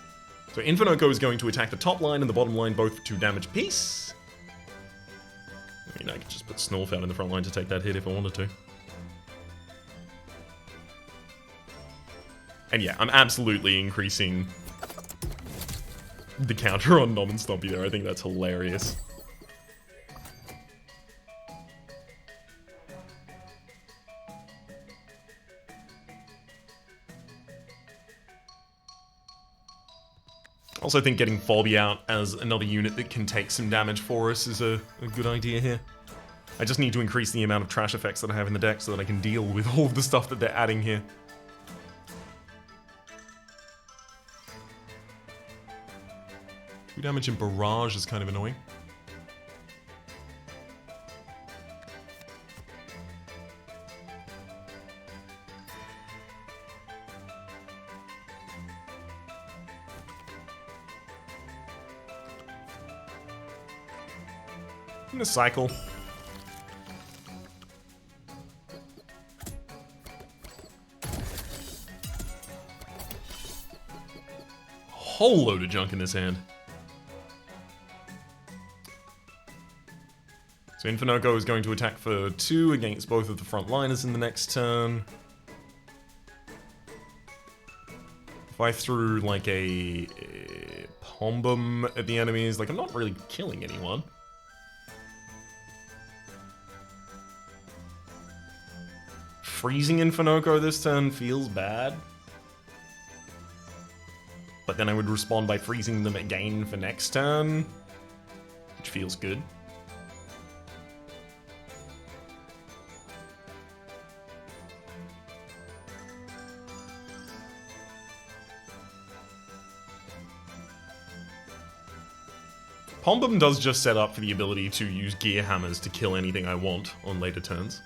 So Infinoco is going to attack the top line and the bottom line, both for 2 damage apiece. I mean, I could just put Snorf out in the front line to take that hit if I wanted to. And yeah, I'm absolutely increasing the counter on Nom and Stompy there. I think that's hilarious. Also think getting Fobby out as another unit that can take some damage for us is a good idea here. I just need to increase the amount of trash effects that I have in the deck so that I can deal with all of the stuff that they're adding here. Two damage in Barrage is kind of annoying. I'm gonna cycle. Whole load of junk in this hand. So Infinoco is going to attack for 2 against both of the front liners in the next turn. If I threw like a Pombum at the enemies, like I'm not really killing anyone. Freezing Infinoco this turn feels bad. But then I would respond by freezing them again for next turn, which feels good. Pombum does just set up for the ability to use Gear Hammers to kill anything I want on later turns.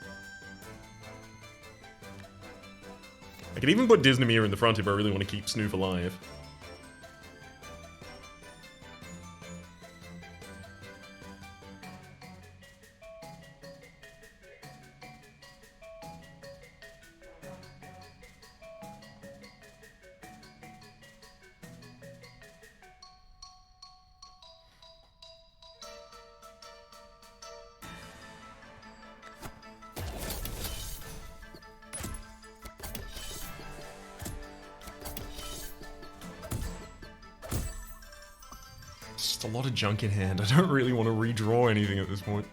I could even put Disney in the front if I really want to keep Snoof alive. Just a lot of junk in hand. I don't really want to redraw anything at this point.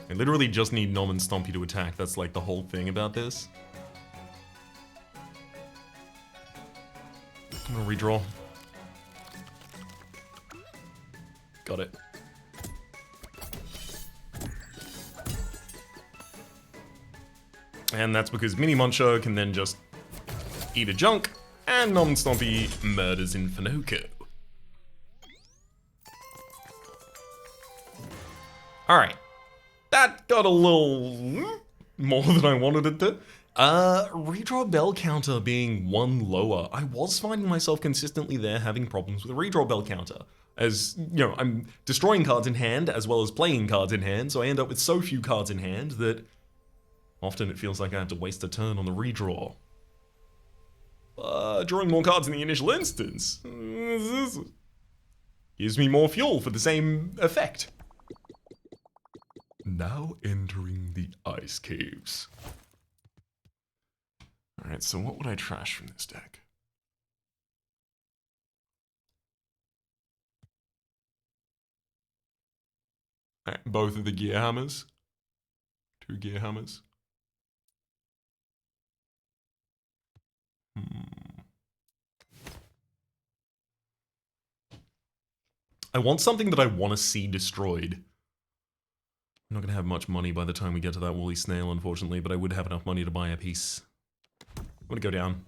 I literally just need Nom and Stompy to attack. That's like the whole thing about this. I'm gonna redraw. Got it. And that's because Mini Muncher can then just eat a junk, and Nom and Stompy murders Infinoko. Alright. That got a little more than I wanted it to. Redraw bell counter being 1 lower. I was finding myself consistently there having problems with the redraw bell counter. As, you know, I'm destroying cards in hand as well as playing cards in hand, so I end up with so few cards in hand that often it feels like I have to waste a turn on the redraw. Drawing more cards in the initial instance gives me more fuel for the same effect. Now entering the ice caves. Alright, so what would I trash from this deck? Alright, both of the gear hammers. 2 gear hammers. I want something that I want to see destroyed. I'm not going to have much money by the time we get to that woolly snail, unfortunately, but I would have enough money to buy a piece. I'm going to go down.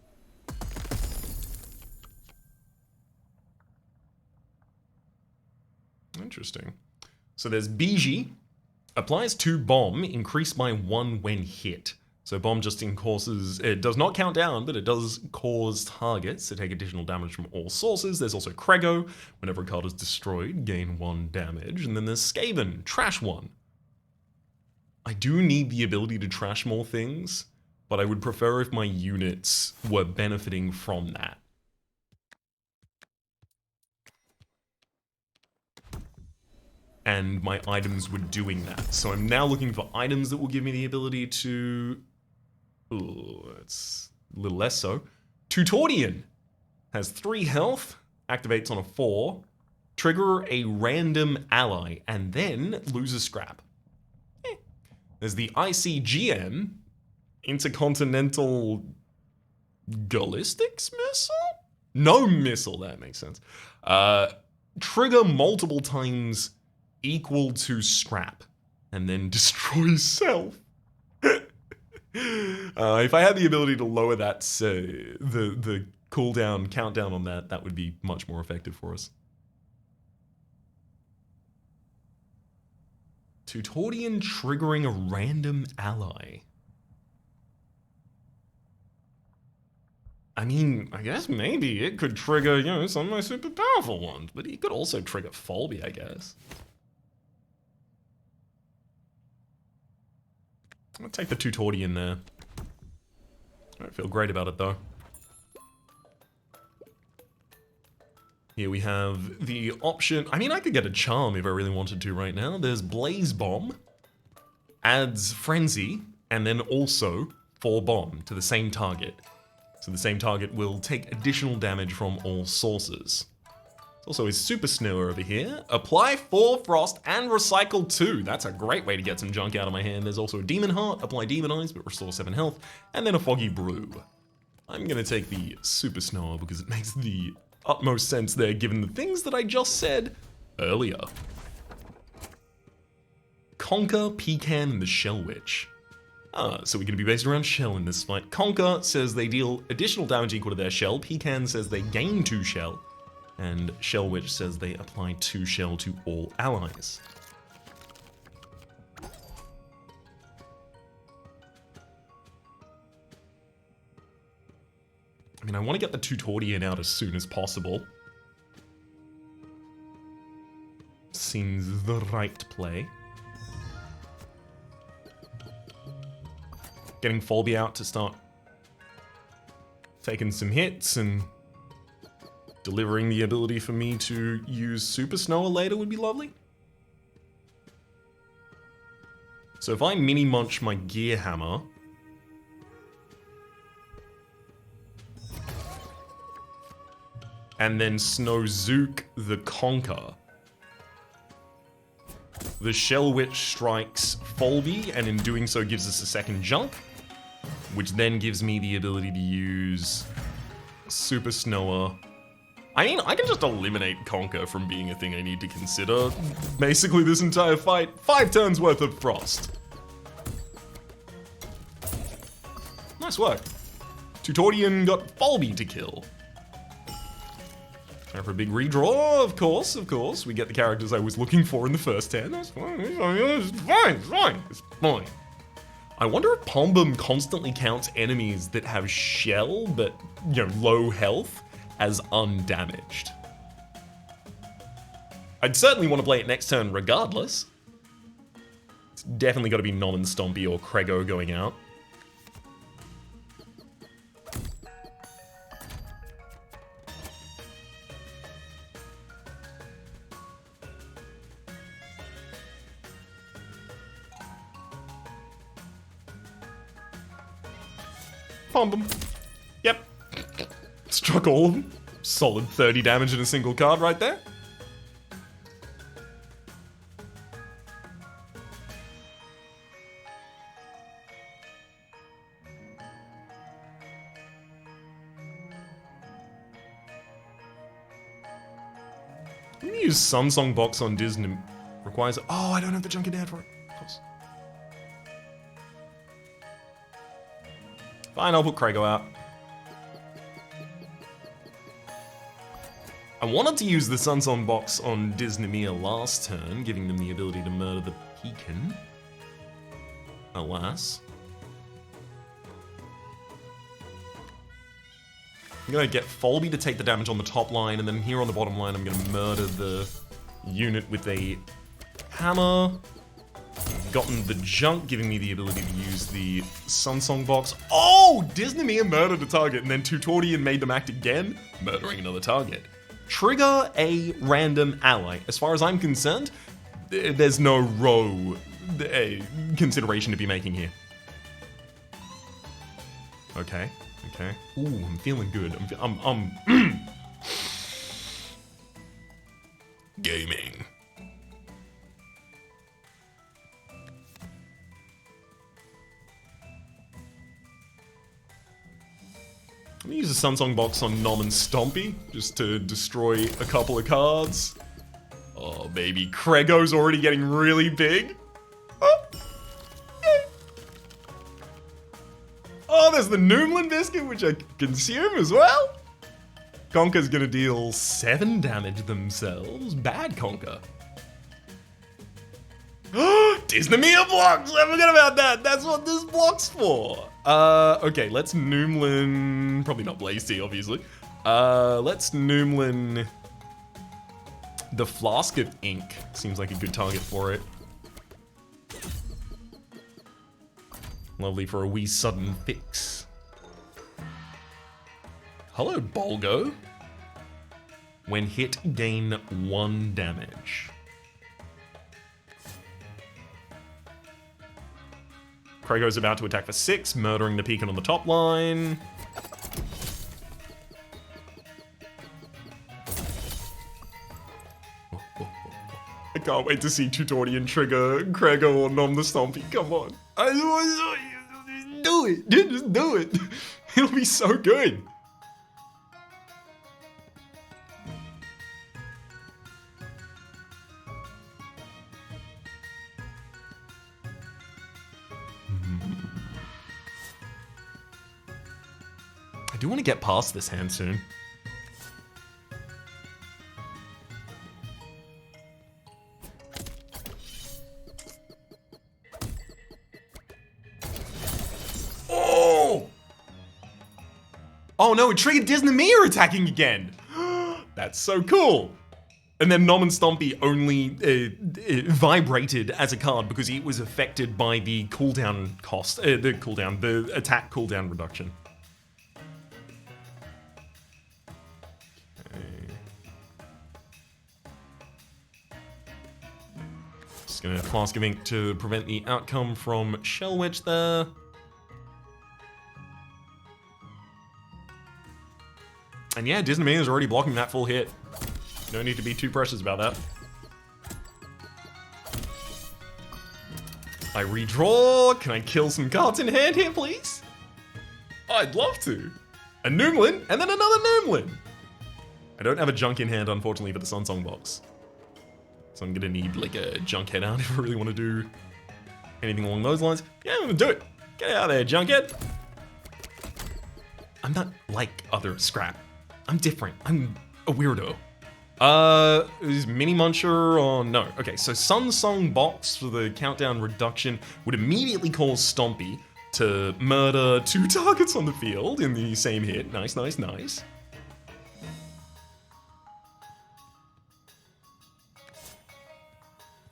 Interesting. So there's Biji. Applies 2 bomb, increased by 1 when hit. So bomb just causes, it does not count down, but it does cause targets to take additional damage from all sources. There's also Krego. Whenever a card is destroyed, gain 1 damage. And then there's Skaven, trash 1. I do need the ability to trash more things, but I would prefer if my units were benefiting from that. And my items were doing that. So I'm now looking for items that will give me the ability to... Ooh, it's a little less so. Tutorian has 3 health, activates on a 4, trigger a random ally, and then lose a scrap. There's the ICGM, Intercontinental Ballistics Missile? No missile, that makes sense. Trigger multiple times equal to scrap, and then destroy self. If I had the ability to lower that, the cooldown, countdown on that, that would be much more effective for us. Tutorian triggering a random ally. I mean, I guess maybe it could trigger, you know, some of my super powerful ones, but he could also trigger Folby, I guess. I'll take the Tutorian there. I don't feel great about it, though. Here we have the option... I mean, I could get a Charm if I really wanted to right now. There's Blaze Bomb, adds Frenzy, and then also 4 Bomb to the same target. So the same target will take additional damage from all sources. There's also a Super Snower over here. Apply 4 Frost and recycle 2. That's a great way to get some junk out of my hand. There's also a Demon Heart. Apply Demon Eyes, but restore 7 health. And then a Foggy Brew. I'm going to take the Super Snower because it makes the utmost sense there, given the things that I just said earlier. Conquer, Pecan, and the Shell Witch. So we're going to be based around Shell in this fight. Conquer says they deal additional damage equal to their Shell. Pecan says they gain 2 Shell. And Shell Witch says they apply 2 Shell to all allies. I mean, I want to get the Tutorian out as soon as possible. Seems the right play. Getting Folby out to start taking some hits and delivering the ability for me to use Super Snower later would be lovely. So if I mini munch my Gear Hammer, and then Snow Zook the Conquer, the Shell Witch strikes Folby, and in doing so gives us a second jump, which then gives me the ability to use Super Snower. I mean, I can just eliminate Conquer from being a thing I need to consider. Basically this entire fight, 5 turns worth of Frost. Nice work. Tutorian got Folby to kill. Time for a big redraw, of course. We get the characters I was looking for in the first 10. That's fine, it's fine. I wonder if Pombum constantly counts enemies that have shell, but, you know, low health, as undamaged. I'd certainly want to play it next turn regardless. It's definitely got to be Nom and Stompy or Crego going out. Pombum. Yep. Struck all of them. Solid 30 damage in a single card right there. I'm gonna use Sunsong Box on Disney. Requires. Oh, I don't have the Junkie Dad for it. Of course. Fine, I'll put Crego out. I wanted to use the Sunsong Box on Disneymere last turn, giving them the ability to murder the Pekin. Alas. I'm gonna get Folby to take the damage on the top line, and then here on the bottom line I'm gonna murder the unit with a hammer. Gotten the junk, giving me the ability to use the Sunsong Box. Oh! Disneymere murdered a target, and then Tutorian made them act again, murdering another target. Trigger a random ally. As far as I'm concerned, there's no row consideration to be making here. Okay. Ooh, I'm feeling good. I'm gaming. I'm gonna use a Sunsong Box on Nom and Stompy, just to destroy a couple of cards. Oh, baby. Crego's already getting really big. Oh, there's the Noomlin Biscuit, which I can consume as well. Conker's gonna deal 7 damage themselves. Bad Conker. Disneymere blocks! I forgot about that! That's what this block's for! Okay, let's Noomlin... Probably not Blaze Tea, obviously. Let's Noomlin... the Flask of Ink. Seems like a good target for it. Lovely for a wee sudden fix. Hello, Bolgo. When hit, gain 1 damage. Crego's about to attack for 6, murdering the Pekin on the top line. I can't wait to see Tutorian trigger Crego or Nom the Stompy. Come on. Do it. Just do it. It'll be so good. I do want to get past this hand soon. Oh! Oh no, it triggered Disneymere attacking again! That's so cool! And then Nom and Stompy only vibrated as a card because it was affected by the cooldown cost, the attack cooldown reduction. Just gonna Flask of Ink to prevent the outcome from Shell Witch there. And yeah, Disney is already blocking that full hit. No need to be too precious about that. I redraw. Can I kill some cards in hand here, please? I'd love to. A Noomlin, and then another Noomlin. I don't have a junk in hand, unfortunately, for the Sunsong box. So I'm gonna need like a Junkhead out if I really want to do anything along those lines. Yeah, I'm gonna do it. Get out of there, Junkhead. I'm not like other Scrap. I'm different. I'm a weirdo. Is Mini Muncher or no? Okay, so Sunsong box for the countdown reduction would immediately cause Stompy to murder 2 targets on the field in the same hit. Nice, nice, nice.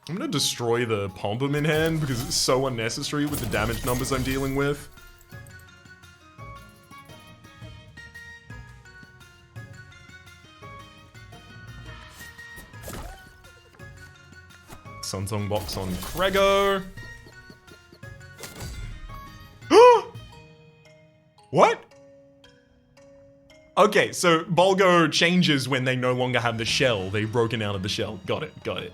I'm gonna destroy the Pom-Pom in hand because it's so unnecessary with the damage numbers I'm dealing with. Sunsong box on Krego. What? Okay, so Bolgo changes when they no longer have the shell. They've broken out of the shell. Got it, got it.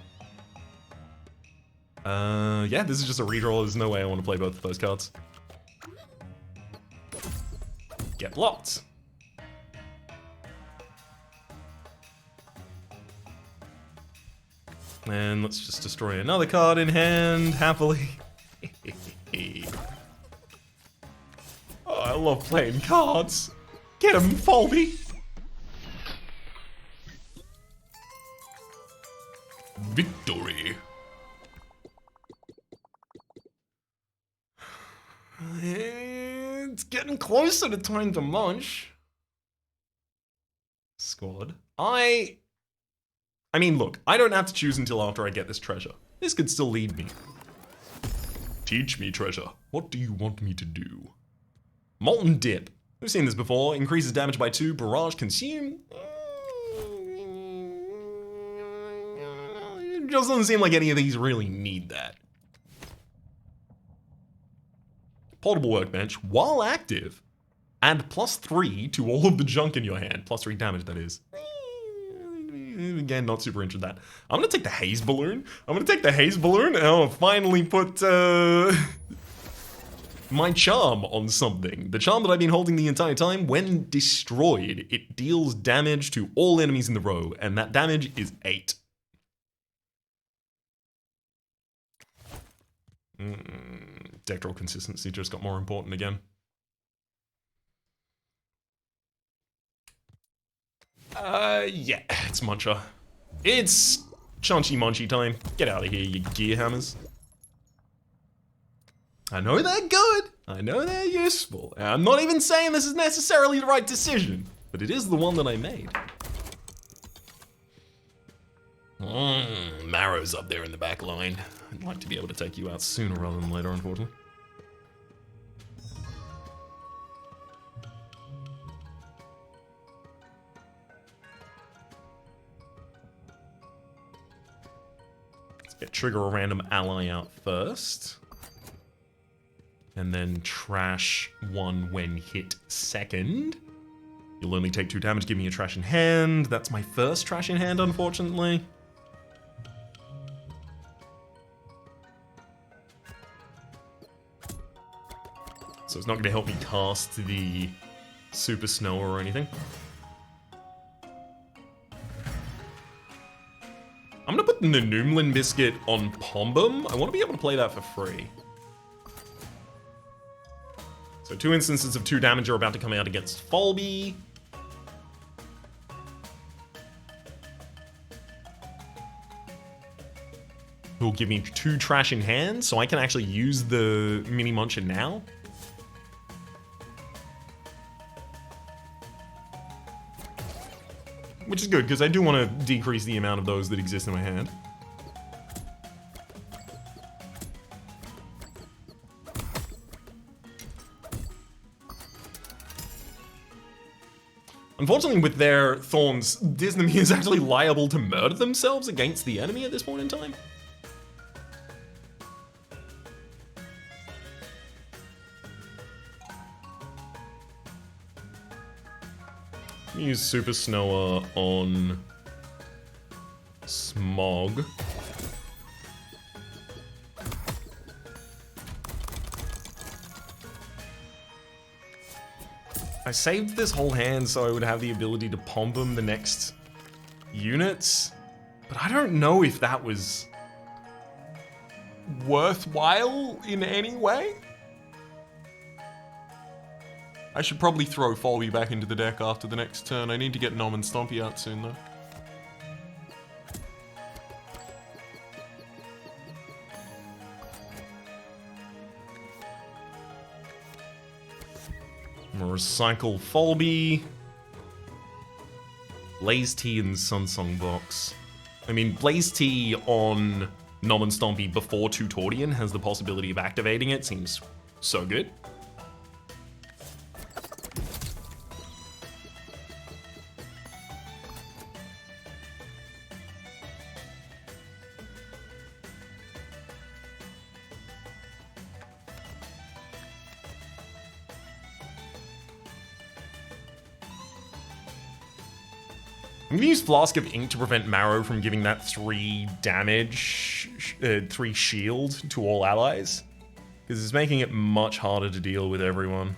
Yeah, this is just a redraw. There's no way I want to play both of those cards. Get blocked. And let's just destroy another card in hand, happily. Oh, I love playing cards. Get him, Falby. Victory. It's getting closer to time to munch. Squad. I mean, look, I don't have to choose until after I get this treasure. This could still lead me. Teach me, treasure. What do you want me to do? Molten Dip. We've seen this before. Increases damage by 2. Barrage consume. It just doesn't seem like any of these really need that. Portable Workbench, while active, add +3 to all of the junk in your hand. +3 damage, that is. Again, not super into that. I'm gonna take the Haze Balloon. I'm gonna take the Haze Balloon and I'll finally put my charm on something. The charm that I've been holding the entire time. When destroyed, it deals damage to all enemies in the row, and that damage is 8. Deck draw consistency just got more important again. Yeah, it's Muncher. It's Chunchy Munchy time. Get out of here, you gear hammers. I know they're good. I know they're useful. And I'm not even saying this is necessarily the right decision, but it is the one that I made. Marrow's up there in the back line. I'd like to be able to take you out sooner rather than later, unfortunately. Let's get trigger a random ally out first. And then trash 1 when hit second. You'll only take 2 damage, give me a trash in hand. That's my first trash in hand, unfortunately. So it's not going to help me cast the Super Snow or anything. I'm going to put the Noomlin Biscuit on Pom-Pom. I want to be able to play that for free. So 2 instances of 2 damage are about to come out against Falby. Who will give me 2 trash in hand, so I can actually use the Mini Muncher now. Which is good, because I do want to decrease the amount of those that exist in my hand. Unfortunately, with their thorns, Disney is actually liable to murder themselves against the enemy at this point in time. Use Super Snower on Smog. I saved this whole hand so I would have the ability to pomp them the next units, but I don't know if that was worthwhile in any way. I should probably throw Folby back into the deck after the next turn. I need to get Nom and Stompy out soon though. I'm gonna recycle Folby, Blaze Tea and Sunsong Box. I mean, Blaze Tea on Nom and Stompy before Tutorian has the possibility of activating it. Seems so good. I'm gonna use Flask of Ink to prevent Marrow from giving that 3 damage, 3 shield to all allies, because it's making it much harder to deal with everyone.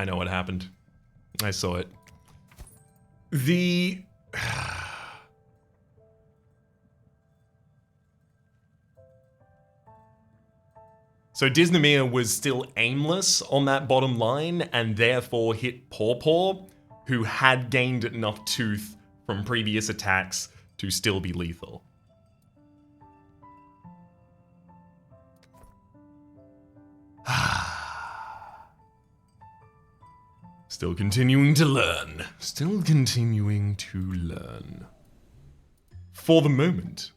I know what happened. I saw it. So Disneymere was still aimless on that bottom line and therefore hit Pawpaw, who had gained enough tooth from previous attacks to still be lethal. Still continuing to learn. Still continuing to learn. For the moment.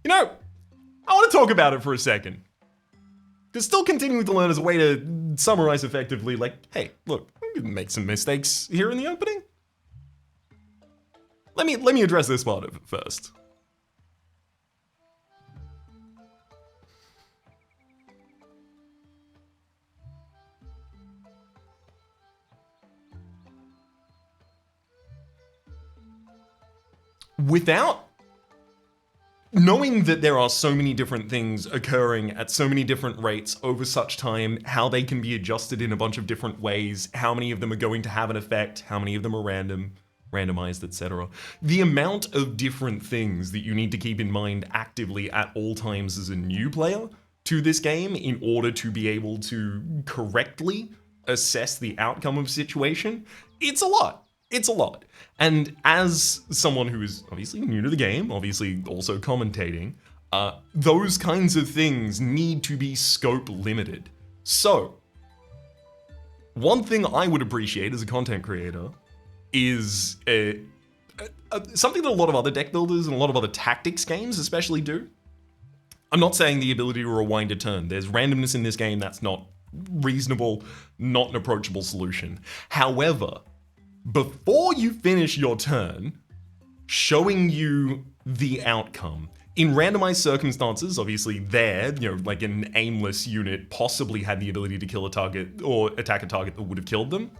You know, I want to talk about it for a second. Because still continuing to learn is a way to summarize effectively, like, hey, look, we can make some mistakes here in the opening. Let me address this part of it first. Without knowing that there are so many different things occurring at so many different rates over such time, how they can be adjusted in a bunch of different ways, how many of them are going to have an effect, how many of them are randomized, etc. The amount of different things that you need to keep in mind actively at all times as a new player to this game in order to be able to correctly assess the outcome of a situation, it's a lot. It's a lot. And as someone who is obviously new to the game, obviously also commentating, those kinds of things need to be scope limited. So, one thing I would appreciate as a content creator is something that a lot of other deck builders and a lot of other tactics games especially do. I'm not saying the ability to rewind a turn. There's randomness in this game that's not reasonable, not an approachable solution. However, before you finish your turn, showing you the outcome. In randomized circumstances, obviously there, like an aimless unit possibly had the ability to kill a target or attack a target that would have killed them.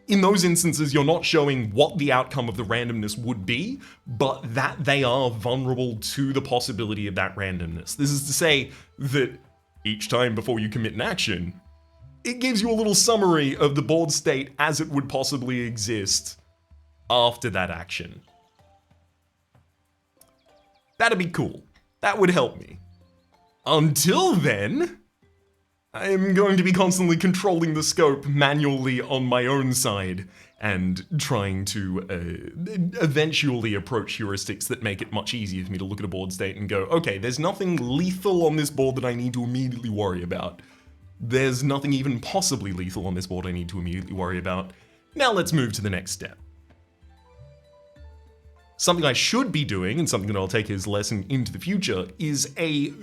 In those instances, you're not showing what the outcome of the randomness would be, but that they are vulnerable to the possibility of that randomness. This is to say that each time before you commit an action, it gives you a little summary of the board state as it would possibly exist after that action. That'd be cool. That would help me. Until then, I'm going to be constantly controlling the scope manually on my own side and trying to eventually approach heuristics that make it much easier for me to look at a board state and go, okay, there's nothing lethal on this board that I need to immediately worry about. There's nothing even possibly lethal on this board I need to immediately worry about. Now let's move to the next step. Something I should be doing, and something that I'll take as a lesson into the future, is a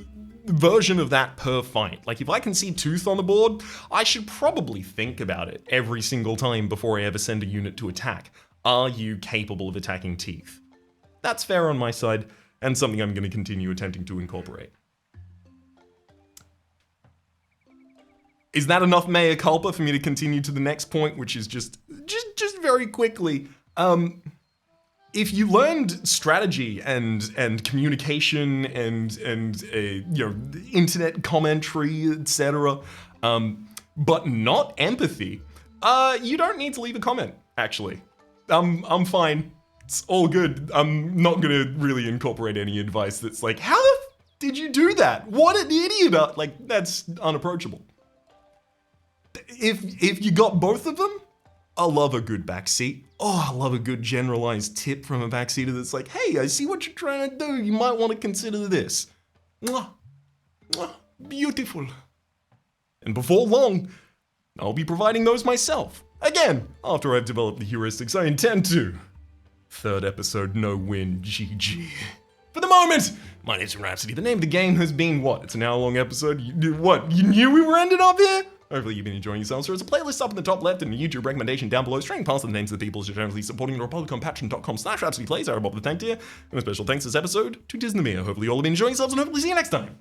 version of that per fight. Like, if I can see Tooth on the board, I should probably think about it every single time before I ever send a unit to attack. Are you capable of attacking Teeth? That's fair on my side, and something I'm going to continue attempting to incorporate. Is that enough mea culpa for me to continue to the next point, which is just very quickly, if you learned strategy and communication and internet commentary, etc., but not empathy, you don't need to leave a comment. Actually, I'm fine. It's all good. I'm not gonna really incorporate any advice that's like, how the did you do that? What an idiot! Like, that's unapproachable. If you got both of them, I love a good backseat. Oh, I love a good generalized tip from a backseater that's like, hey, I see what you're trying to do. You might want to consider this. Mwah. Mwah. Beautiful. And before long, I'll be providing those myself. Again, after I've developed the heuristics I intend to. Third episode, no win, GG. For the moment, my name's Rhapsody. The name of the game has been what? It's an hour-long episode? You knew we were ending up here? Hopefully you've been enjoying yourselves. There's a playlist up in the top left and a YouTube recommendation down below, straying past the names of the people who are generally supporting the Republic on patreon.com/RhapsodyPlays. I Bob the Tank Tier. And a special thanks this episode to Disney. Hopefully you all have been enjoying yourselves, and hopefully see you next time.